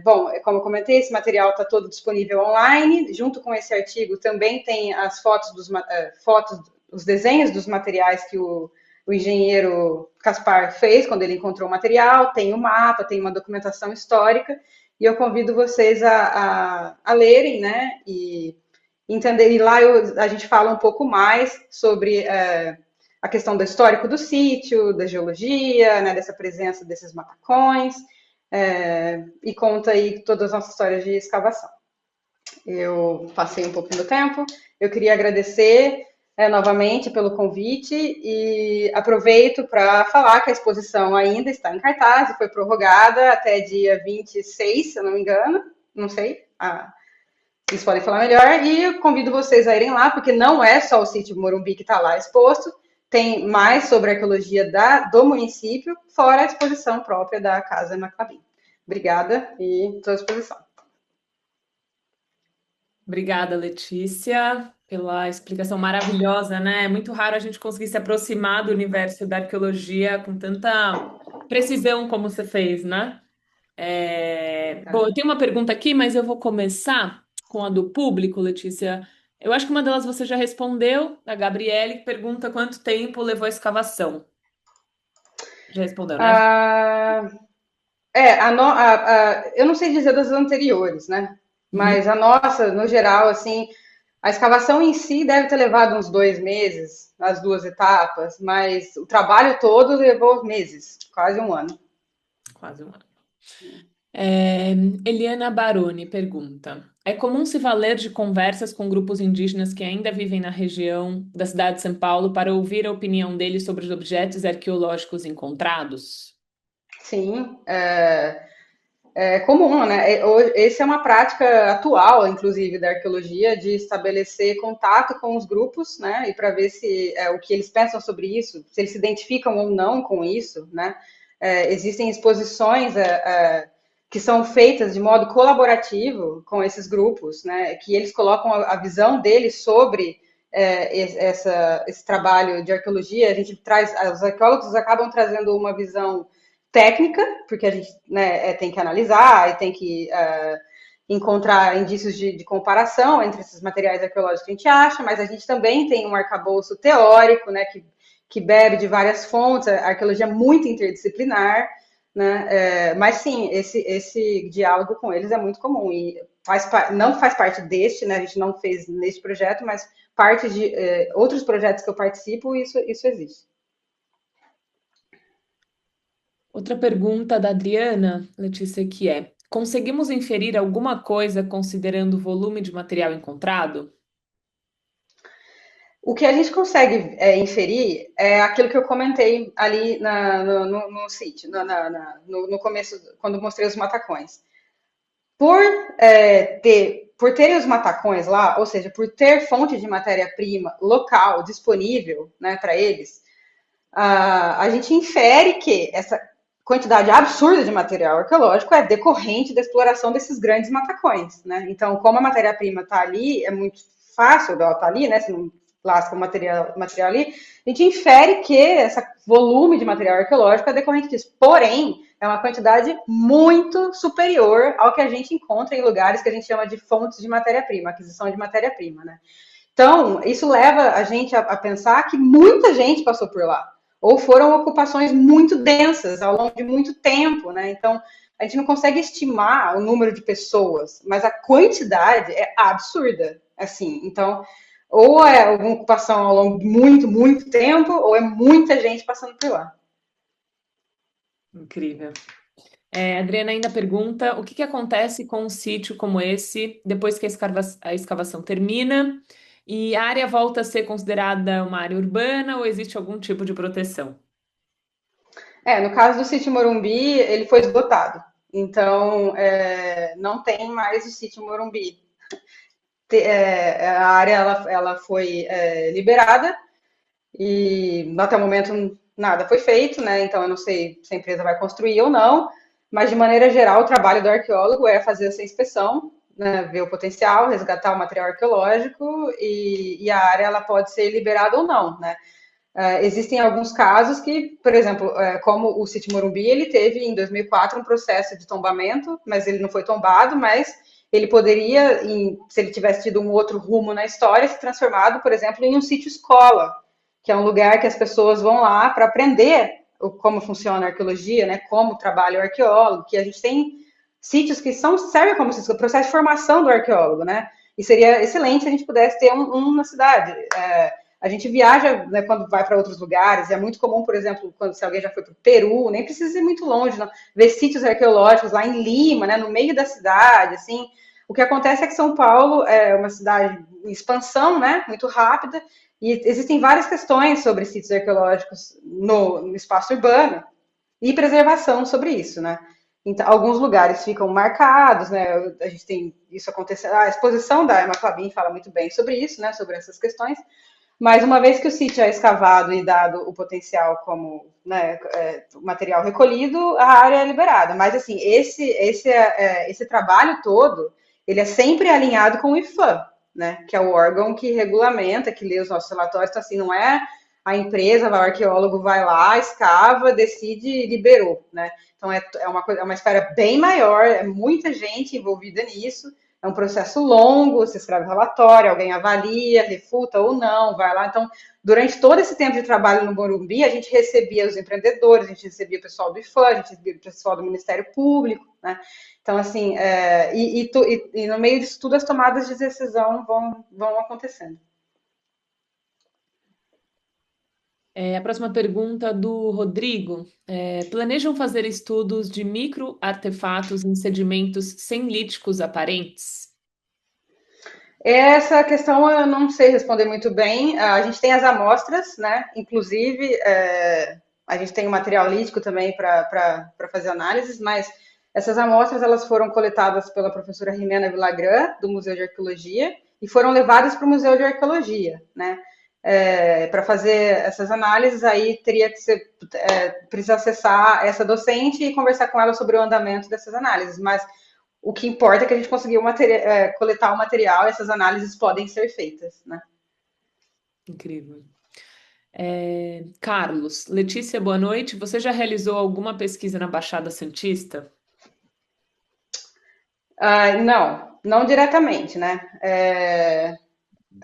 bom, como eu comentei, esse material está todo disponível online. Junto com esse artigo também tem as fotos os desenhos dos materiais que o engenheiro Caspar fez quando ele encontrou o material, tem o mapa, tem uma documentação histórica, e eu convido vocês a lerem, né, e entender. E lá a gente fala um pouco mais sobre a questão do histórico do sítio, da geologia, né, dessa presença desses matacões, e conta aí todas as nossas histórias de escavação. Eu passei um pouquinho do tempo, eu queria agradecer novamente pelo convite e aproveito para falar que a exposição ainda está em cartaz e foi prorrogada até dia 26, se eu não me engano, não sei, vocês podem falar melhor, e eu convido vocês a irem lá, porque não é só o sítio Morumbi que está lá exposto, tem mais sobre a arqueologia do município, fora a exposição própria da Casa Maclabim. Obrigada e estou à disposição. Obrigada, Letícia, pela explicação maravilhosa, né? É muito raro a gente conseguir se aproximar do universo da arqueologia com tanta precisão como você fez, né? Bom, eu tenho uma pergunta aqui, mas eu vou começar com a do público, Letícia. Eu acho que uma delas você já respondeu, a Gabriele, que pergunta quanto tempo levou a escavação. Já respondeu, né? Eu não sei dizer das anteriores, né? Mas a nossa, no geral, assim, a escavação em si deve ter levado uns 2 meses, as 2 etapas, mas o trabalho todo levou meses, quase um ano. Quase um ano. Eliana Baroni pergunta: é comum se valer de conversas com grupos indígenas que ainda vivem na região da cidade de São Paulo para ouvir a opinião deles sobre os objetos arqueológicos encontrados? Sim, é comum, né? Essa é uma prática atual, inclusive, da arqueologia, de estabelecer contato com os grupos, né? E para ver se o que eles pensam sobre isso, se eles se identificam ou não com isso, né? Existem exposições que são feitas de modo colaborativo com esses grupos, né? Que eles colocam a visão deles sobre esse trabalho de arqueologia. A gente os arqueólogos acabam trazendo uma visão técnica, porque a gente, né, tem que analisar e tem que encontrar indícios de comparação entre esses materiais arqueológicos que a gente acha, mas a gente também tem um arcabouço teórico, né, que bebe de várias fontes. A arqueologia é muito interdisciplinar, né? Mas sim, esse diálogo com eles é muito comum e não faz parte deste, né? A gente não fez neste projeto, mas parte de outros projetos que eu participo, isso existe. Outra pergunta da Adriana, Letícia, que é: conseguimos inferir alguma coisa considerando o volume de material encontrado? O que a gente consegue inferir é aquilo que eu comentei ali no sítio, no começo, quando mostrei os matacões. Por, por terem os matacões lá, ou seja, por ter fonte de matéria-prima local disponível, né, para eles, a gente infere que essa quantidade absurda de material arqueológico é decorrente da exploração desses grandes matacões, né? Então, como a matéria-prima está ali, é muito fácil dela estar ali, né? Se não lasca o material ali, a gente infere que esse volume de material arqueológico é decorrente disso. Porém, é uma quantidade muito superior ao que a gente encontra em lugares que a gente chama de fontes de matéria-prima, aquisição de matéria-prima, né? Então, isso leva a gente a pensar que muita gente passou por lá, ou foram ocupações muito densas ao longo de muito tempo, né? Então, a gente não consegue estimar o número de pessoas, mas a quantidade é absurda, assim. Então, ou é uma ocupação ao longo de muito, muito tempo, ou é muita gente passando por lá. Incrível. A Adriana ainda pergunta: o que que acontece com um sítio como esse depois que a escavação termina e a área volta a ser considerada uma área urbana ou existe algum tipo de proteção? No caso do sítio Morumbi, ele foi esgotado. Então, não tem mais o sítio Morumbi. A área ela foi liberada e até o momento nada foi feito, né? Então eu não sei se a empresa vai construir ou não, mas de maneira geral o trabalho do arqueólogo é fazer essa inspeção, né? Ver o potencial, resgatar o material arqueológico e a área ela pode ser liberada ou não, né? Existem alguns casos que, por exemplo, como o sítio Morumbi, ele teve em 2004 um processo de tombamento, mas ele não foi tombado, mas ele poderia, se ele tivesse tido um outro rumo na história, se transformado, por exemplo, em um sítio escola, que é um lugar que as pessoas vão lá para aprender como funciona a arqueologia, né, como trabalha o arqueólogo, que a gente tem sítios que servem como processo de formação do arqueólogo, né? E seria excelente se a gente pudesse ter um na cidade. A gente viaja, né, quando vai para outros lugares, é muito comum, por exemplo, quando se alguém já foi para o Peru, nem precisa ir muito longe, não, ver sítios arqueológicos lá em Lima, né, no meio da cidade, assim. O que acontece é que São Paulo é uma cidade em expansão, né, muito rápida, e existem várias questões sobre sítios arqueológicos no espaço urbano e preservação sobre isso, né? Então, alguns lugares ficam marcados, né? A gente tem isso acontecendo. A exposição da Emma Clabin fala muito bem sobre isso, né? Sobre essas questões. Mas uma vez que o sítio é escavado e dado o potencial como, né, material recolhido, a área é liberada. Mas assim, esse trabalho todo, ele é sempre alinhado com o IFAM, né, que é o órgão que regulamenta, que lê os nossos relatórios. Então assim, não é a empresa, o arqueólogo vai lá, escava, decide, liberou, né? Então é uma esfera bem maior, é muita gente envolvida nisso. É um processo longo, você escreve relatório, alguém avalia, refuta ou não, vai lá. Então, durante todo esse tempo de trabalho no Morumbi, a gente recebia os empreendedores, a gente recebia o pessoal do IFAM, a gente recebia o pessoal do Ministério Público, né? Então, assim, e no meio disso tudo, as tomadas de decisão vão acontecendo. A próxima pergunta do Rodrigo. Planejam fazer estudos de microartefatos em sedimentos sem líticos aparentes? Essa questão eu não sei responder muito bem. A gente tem as amostras, né? Inclusive, a gente tem o material lítico também para fazer análises, mas essas amostras elas foram coletadas pela professora Jimena Villagrán, do Museu de Arqueologia, e foram levadas para o Museu de Arqueologia, né? Para fazer essas análises, aí teria que ser, precisa acessar essa docente e conversar com ela sobre o andamento dessas análises, mas o que importa é que a gente conseguiu coletar o material e essas análises podem ser feitas, né? Incrível. Carlos, Letícia, boa noite. Você já realizou alguma pesquisa na Baixada Santista? Não diretamente, né?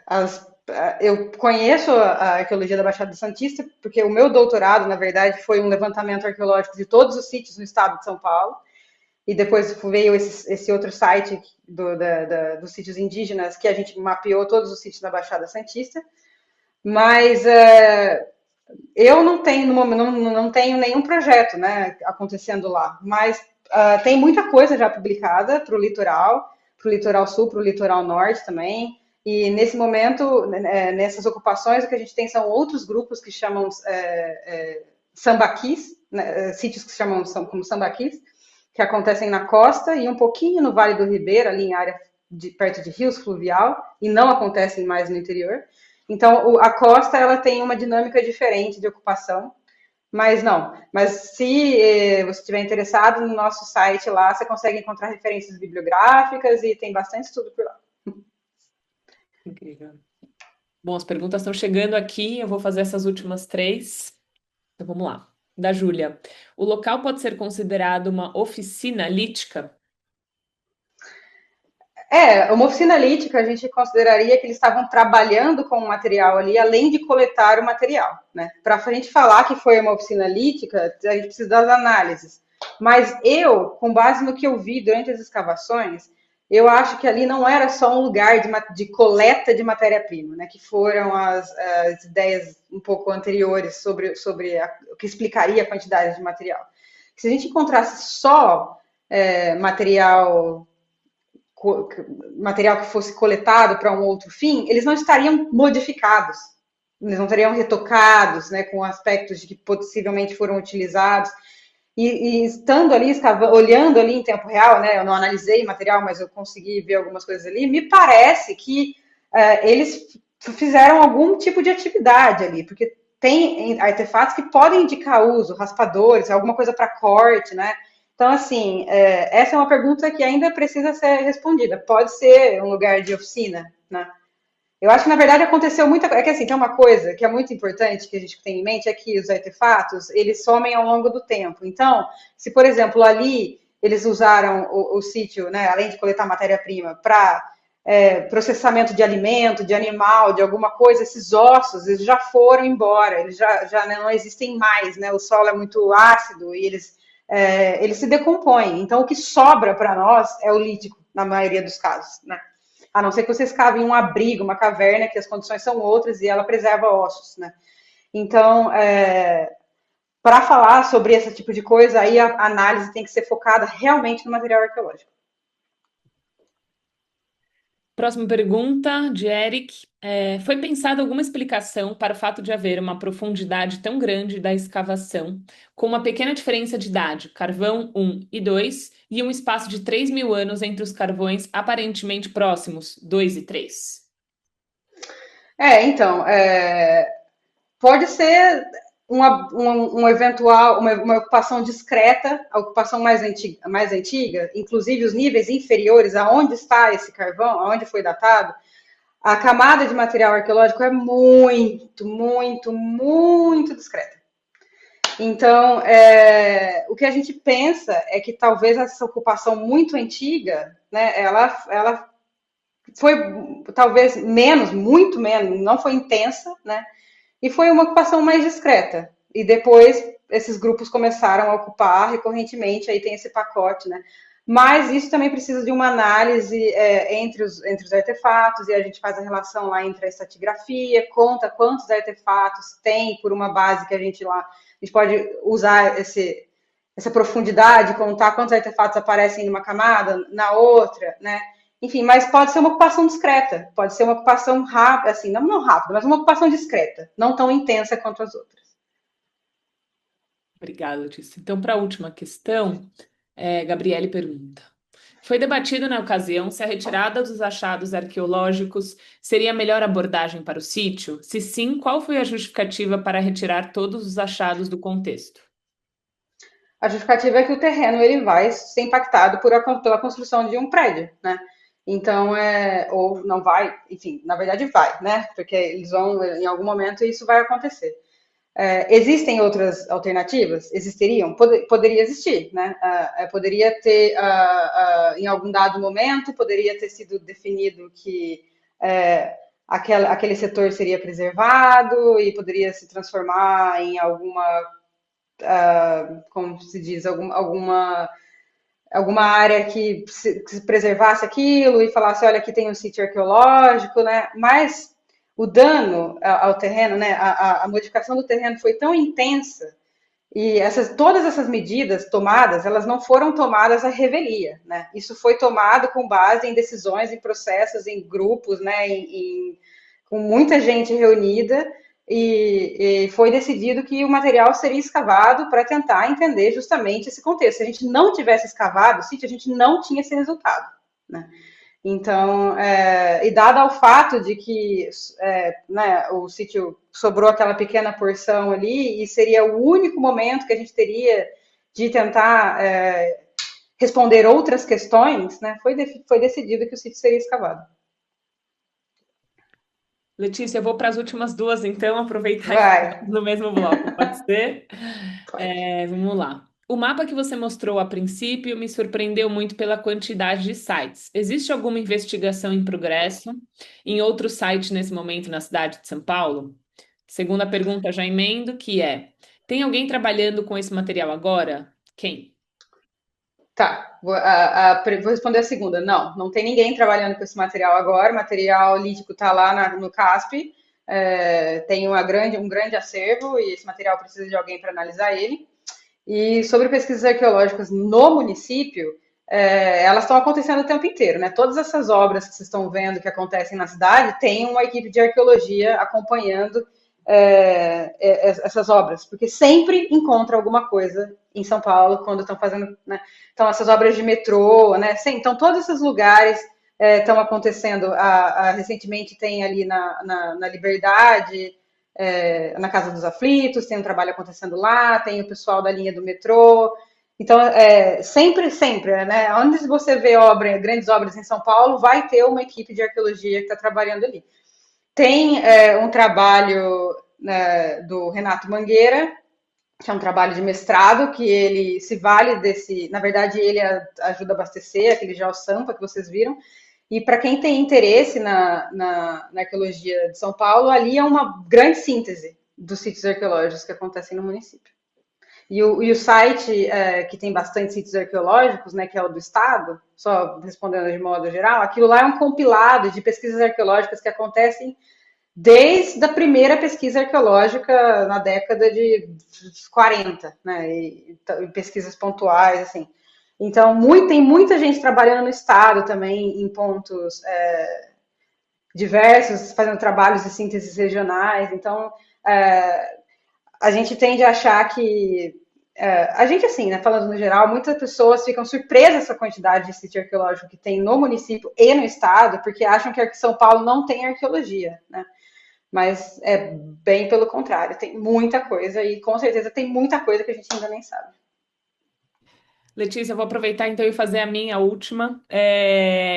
As eu conheço a arqueologia da Baixada Santista, porque o meu doutorado, na verdade, foi um levantamento arqueológico de todos os sítios no estado de São Paulo, e depois veio esse outro site dos sítios indígenas, que a gente mapeou todos os sítios da Baixada Santista, mas eu não tenho, não tenho nenhum projeto, né, acontecendo lá, mas tem muita coisa já publicada para o litoral sul, para o litoral norte também. E nesse momento, nessas ocupações, o que a gente tem são outros grupos que chamam sambaquis, né, sítios que se chamam como sambaquis, que acontecem na costa e um pouquinho no Vale do Ribeira, ali em área perto de rios fluvial, e não acontecem mais no interior. Então, a costa ela tem uma dinâmica diferente de ocupação, mas não. Mas se você estiver interessado no nosso site lá, você consegue encontrar referências bibliográficas e tem bastante estudo por lá. Incrível. Bom, as perguntas estão chegando aqui, eu vou fazer essas últimas três. Então vamos lá. Da Júlia. O local pode ser considerado uma oficina lítica? Uma oficina lítica, a gente consideraria que eles estavam trabalhando com o material ali, além de coletar o material, né? Para a gente falar que foi uma oficina lítica, a gente precisa das análises. Mas eu, com base no que eu vi durante as escavações, eu acho que ali não era só um lugar de coleta de matéria-prima, né? Que foram as ideias um pouco anteriores sobre o que explicaria a quantidade de material. Se a gente encontrasse só material que fosse coletado para um outro fim, eles não estariam modificados, eles não estariam retocados, né, com aspectos de que possivelmente foram utilizados. E estando ali, olhando ali em tempo real, né, eu não analisei material, mas eu consegui ver algumas coisas ali, me parece que eles fizeram algum tipo de atividade ali, porque tem artefatos que podem indicar uso, raspadores, alguma coisa para corte, né? Então, assim, essa é uma pergunta que ainda precisa ser respondida. Pode ser um lugar de oficina, né? Eu acho que, na verdade, aconteceu muita coisa. É que, assim, tem uma coisa que é muito importante que a gente tem em mente, é que os artefatos, eles somem ao longo do tempo. Então, se, por exemplo, ali eles usaram o sítio, né, além de coletar matéria-prima, para processamento de alimento, de animal, de alguma coisa, esses ossos, eles já foram embora, eles já não existem mais, né? O solo é muito ácido e eles se decompõem. Então, o que sobra para nós é o lítico, na maioria dos casos, né? A não ser que vocês cavem um abrigo, uma caverna, que as condições são outras e ela preserva ossos, né? Então, para falar sobre esse tipo de coisa, aí a análise tem que ser focada realmente no material arqueológico. Próxima pergunta, de Eric. Foi pensada alguma explicação para o fato de haver uma profundidade tão grande da escavação, com uma pequena diferença de idade, carvão 1 e 2, e um espaço de 3.000 anos entre os carvões aparentemente próximos, 2 e 3? Então, pode ser uma ocupação discreta, a ocupação mais antiga, inclusive os níveis inferiores, aonde está esse carvão, aonde foi datado, a camada de material arqueológico é muito, muito, muito discreta. Então, o que a gente pensa é que talvez essa ocupação muito antiga, né, ela foi talvez menos, muito menos, não foi intensa, né? E foi uma ocupação mais discreta. E depois esses grupos começaram a ocupar recorrentemente, aí tem esse pacote, né? Mas isso também precisa de uma análise entre os artefatos, e a gente faz a relação lá entre a estratigrafia, conta quantos artefatos tem por uma base que a gente pode usar essa profundidade, contar quantos artefatos aparecem numa camada, na outra, né? Enfim, mas pode ser uma ocupação discreta, pode ser uma ocupação rápida, assim, não rápida, mas uma ocupação discreta, não tão intensa quanto as outras. Obrigada, Letícia. Então, para a última questão, Gabriele pergunta: foi debatido na ocasião se a retirada dos achados arqueológicos seria a melhor abordagem para o sítio? Se sim, qual foi a justificativa para retirar todos os achados do contexto? A justificativa é que o terreno ele vai ser impactado pela construção de um prédio, né? Então, ou não vai, enfim, na verdade vai, né? Porque eles vão, em algum momento, isso vai acontecer. Existem outras alternativas? Existiriam? Poderia existir, né? Poderia ter, em algum dado momento, poderia ter sido definido que aquele setor seria preservado e poderia se transformar em alguma, como se diz, alguma área que se preservasse aquilo e falasse, olha, aqui tem um sítio arqueológico, né? Mas o dano ao terreno, né? A modificação do terreno foi tão intensa e todas essas medidas tomadas, elas não foram tomadas à revelia, né? Isso foi tomado com base em decisões, em processos, em grupos, né? Com muita gente reunida e foi decidido que o material seria escavado para tentar entender justamente esse contexto. Se a gente não tivesse escavado o sítio, a gente não tinha esse resultado, né? Então, e dado ao fato de que né, o sítio sobrou aquela pequena porção ali, e seria o único momento que a gente teria de tentar responder outras questões, né, foi decidido que o sítio seria escavado. Letícia, eu vou para as últimas duas, então, aproveitar e Vai. ficar no mesmo bloco, pode ser? Pode. Vamos lá. O mapa que você mostrou a princípio me surpreendeu muito pela quantidade de sites. Existe alguma investigação em progresso em outro site nesse momento na cidade de São Paulo? Segunda pergunta, já emendo, que é: tem alguém trabalhando com esse material agora? Quem? Tá, vou responder a segunda. Não, não tem ninguém trabalhando com esse material agora. O material lítico está lá no CASP. Tem um grande acervo e esse material precisa de alguém para analisar ele. E sobre pesquisas arqueológicas no município, elas estão acontecendo o tempo inteiro, né? Todas essas obras que vocês estão vendo que acontecem na cidade, tem uma equipe de arqueologia acompanhando essas obras, porque sempre encontra alguma coisa em São Paulo quando estão fazendo, né? Então, essas obras de metrô, né? Então, todos esses lugares estão acontecendo. Recentemente tem ali na Liberdade, na Casa dos Aflitos, tem um trabalho acontecendo lá, tem o pessoal da linha do metrô. Então, sempre, né? Onde você vê grandes obras em São Paulo, vai ter uma equipe de arqueologia que está trabalhando ali. Tem um trabalho, né, do Renato Mangueira, que é um trabalho de mestrado, que ele se vale desse. Na verdade, ele ajuda a abastecer aquele Sampa que vocês viram. E para quem tem interesse na arqueologia de São Paulo, ali é uma grande síntese dos sítios arqueológicos que acontecem no município. E o site, que tem bastante sítios arqueológicos, né, que é o do Estado, só respondendo de modo geral, aquilo lá é um compilado de pesquisas arqueológicas que acontecem desde a primeira pesquisa arqueológica na década de 40, né, e pesquisas pontuais, assim. Então, tem muita gente trabalhando no Estado também, em pontos diversos, fazendo trabalhos de sínteses regionais. Então, a gente tende a achar que. A gente, assim, né, falando no geral, muitas pessoas ficam surpresas com a quantidade de sítio arqueológico que tem no município e no Estado, porque acham que São Paulo não tem arqueologia, né? Mas é bem pelo contrário, tem muita coisa e com certeza tem muita coisa que a gente ainda nem sabe. Letícia, eu vou aproveitar então e fazer a minha última,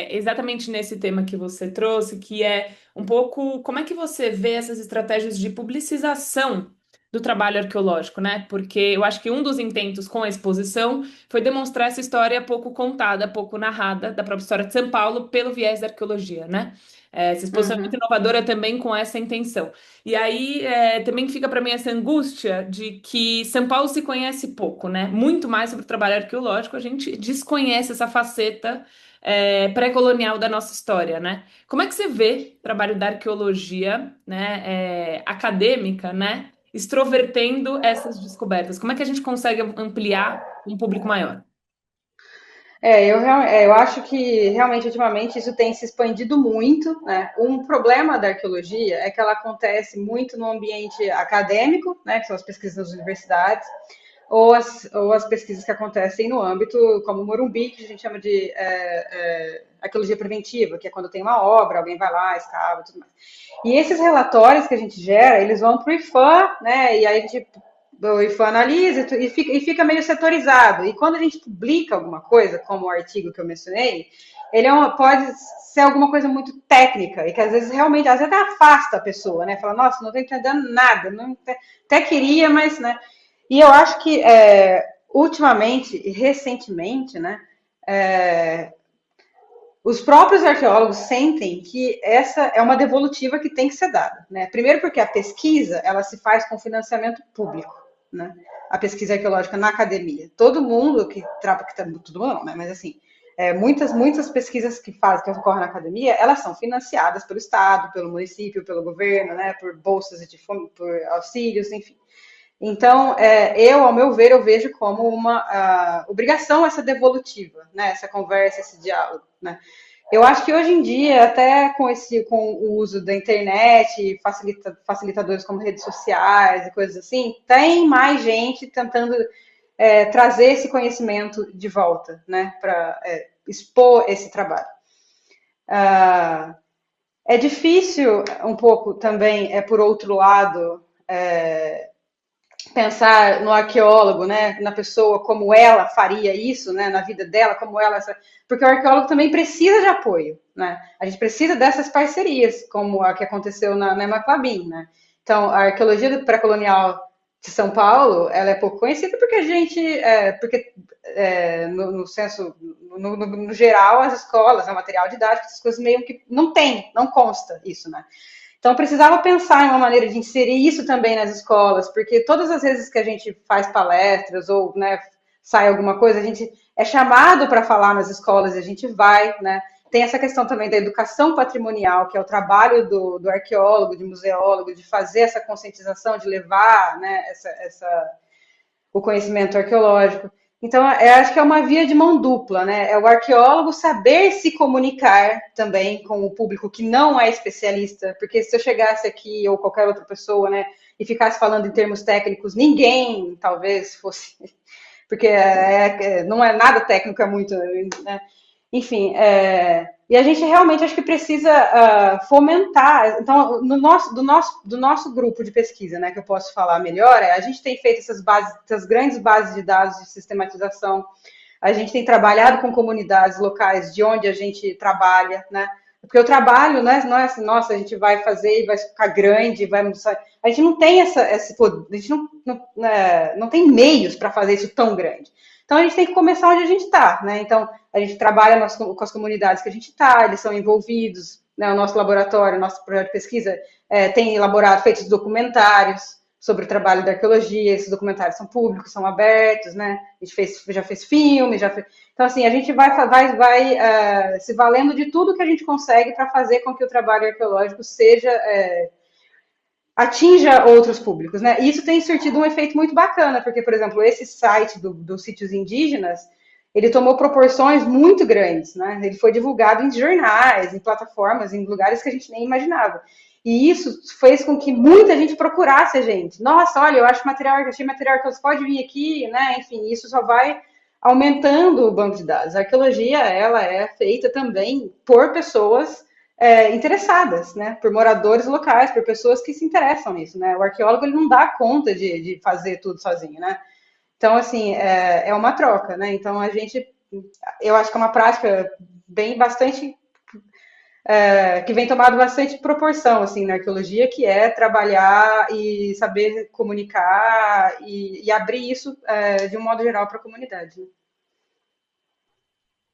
exatamente nesse tema que você trouxe, que é um pouco como é que você vê essas estratégias de publicização do trabalho arqueológico, né? Porque eu acho que um dos intentos com a exposição foi demonstrar essa história pouco contada, pouco narrada da própria história de São Paulo pelo viés da arqueologia, né? Essa exposição é muito Uhum. inovadora também com essa intenção. E aí também fica para mim essa angústia de que São Paulo se conhece pouco, né? Muito mais sobre o trabalho arqueológico, a gente desconhece essa faceta pré-colonial da nossa história, né? Como é que você vê o trabalho da arqueologia, né, acadêmica, né, extrovertendo essas descobertas? Como é que a gente consegue ampliar um público maior? Eu acho que realmente ultimamente isso tem se expandido muito, né? Um problema da arqueologia é que ela acontece muito no ambiente acadêmico, né? Que são as pesquisas nas universidades, ou as pesquisas que acontecem no âmbito, como Morumbi, que a gente chama de arqueologia preventiva, que é quando tem uma obra, alguém vai lá, escava, tudo mais. E esses relatórios que a gente gera, eles vão para o IFAM, né? E aí a gente o IFAM analisa e fica meio setorizado. E quando a gente publica alguma coisa, como o artigo que eu mencionei, pode ser alguma coisa muito técnica e que às vezes realmente às vezes até afasta a pessoa, né? Fala, nossa, não estou entendendo nada, não, até queria, mas, né? E eu acho que ultimamente e recentemente, né? os próprios arqueólogos sentem que essa é uma devolutiva que tem que ser dada, né? Primeiro porque a pesquisa, ela se faz com financiamento público, né? A pesquisa arqueológica na academia. Todo mundo que trabalha, todo mundo não, né? Mas assim, muitas pesquisas que ocorrem na academia, elas são financiadas pelo Estado, pelo município, pelo governo, né? Por bolsas de por auxílios, enfim. Então, ao meu ver, eu vejo como uma obrigação essa devolutiva, né? Essa conversa, esse diálogo, né? Eu acho que hoje em dia, até com o uso da internet, facilitadores como redes sociais e coisas assim, tem mais gente tentando trazer esse conhecimento de volta, né? Para expor esse trabalho. É difícil um pouco também, por outro lado, pensar no arqueólogo, né, na pessoa como ela faria isso, né, na vida dela, como ela, porque o arqueólogo também precisa de apoio, né? A gente precisa dessas parcerias, como a que aconteceu na Emaclabim, né? Então, a arqueologia pré-colonial de São Paulo, ela é pouco conhecida porque a gente, no senso, no geral, as escolas, o material didático, essas coisas meio que não consta isso, né? Então, precisava pensar em uma maneira de inserir isso também nas escolas, porque todas as vezes que a gente faz palestras ou, né, sai alguma coisa, a gente é chamado para falar nas escolas e a gente vai, né? Tem essa questão também da educação patrimonial, que é o trabalho do arqueólogo, de museólogo, de fazer essa conscientização, de levar, né, o conhecimento arqueológico. Então, eu acho que é uma via de mão dupla, né? É o arqueólogo saber se comunicar também com o público que não é especialista, porque se eu chegasse aqui ou qualquer outra pessoa, né, e ficasse falando em termos técnicos, ninguém talvez fosse, porque não é nada técnico, é muito, né? Enfim, e a gente realmente acho que precisa fomentar. Então, do nosso grupo de pesquisa, né, que eu posso falar melhor, a gente tem feito essas grandes bases de dados de sistematização. A gente tem trabalhado com comunidades locais de onde a gente trabalha, né? Porque o trabalho, né, não é assim, nossa, a gente vai fazer e vai ficar grande, a gente não tem a gente não tem meios para fazer isso tão grande. Então a gente tem que começar onde a gente está, né? Então a gente trabalha com as comunidades que a gente está, eles são envolvidos, né? O nosso laboratório, o nosso projeto de pesquisa tem feito documentários sobre o trabalho da arqueologia, esses documentários são públicos, são abertos, né? A gente já fez filme, Então, assim, a gente vai se valendo de tudo que a gente consegue para fazer com que o trabalho arqueológico atinja outros públicos, né? E isso tem surtido um efeito muito bacana, porque, por exemplo, esse site dos sítios indígenas, ele tomou proporções muito grandes, né? Ele foi divulgado em jornais, em plataformas, em lugares que a gente nem imaginava. E isso fez com que muita gente procurasse a gente. Nossa, olha, eu achei material que você pode vir aqui, né? Enfim, isso só vai aumentando o banco de dados. A arqueologia, ela é feita também por pessoas interessadas, né? Por moradores locais, por pessoas que se interessam nisso, né? O arqueólogo, ele não dá conta de fazer tudo sozinho, né? Então, assim, é uma troca, né? Então, eu acho que é uma prática bastante que vem tomado bastante proporção assim na arqueologia, que é trabalhar e saber comunicar e abrir isso de um modo geral para a comunidade. Né?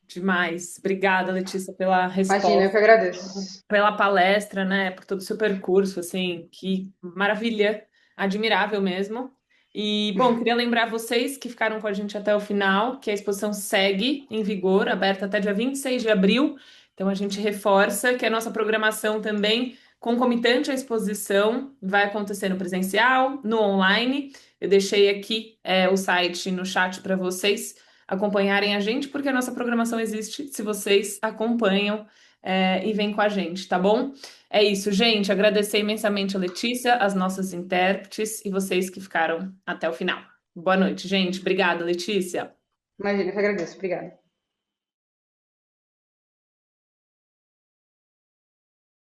Demais. Obrigada, Letícia, pela Imagina, eu que resposta, agradeço. pela palestra, né, por todo o seu percurso, assim, que maravilha, admirável mesmo. E, bom, queria lembrar vocês que ficaram com a gente até o final, que a exposição segue em vigor, aberta até dia 26 de abril. Então, a gente reforça que a nossa programação também, concomitante à exposição, vai acontecer no presencial, no online. Eu deixei aqui o site no chat para vocês acompanharem a gente, porque a nossa programação existe se vocês acompanham e vêm com a gente, tá bom? É isso, gente. Agradecer imensamente a Letícia, as nossas intérpretes e vocês que ficaram até o final. Boa noite, gente. Obrigada, Letícia. Imagina, eu que agradeço. Obrigada.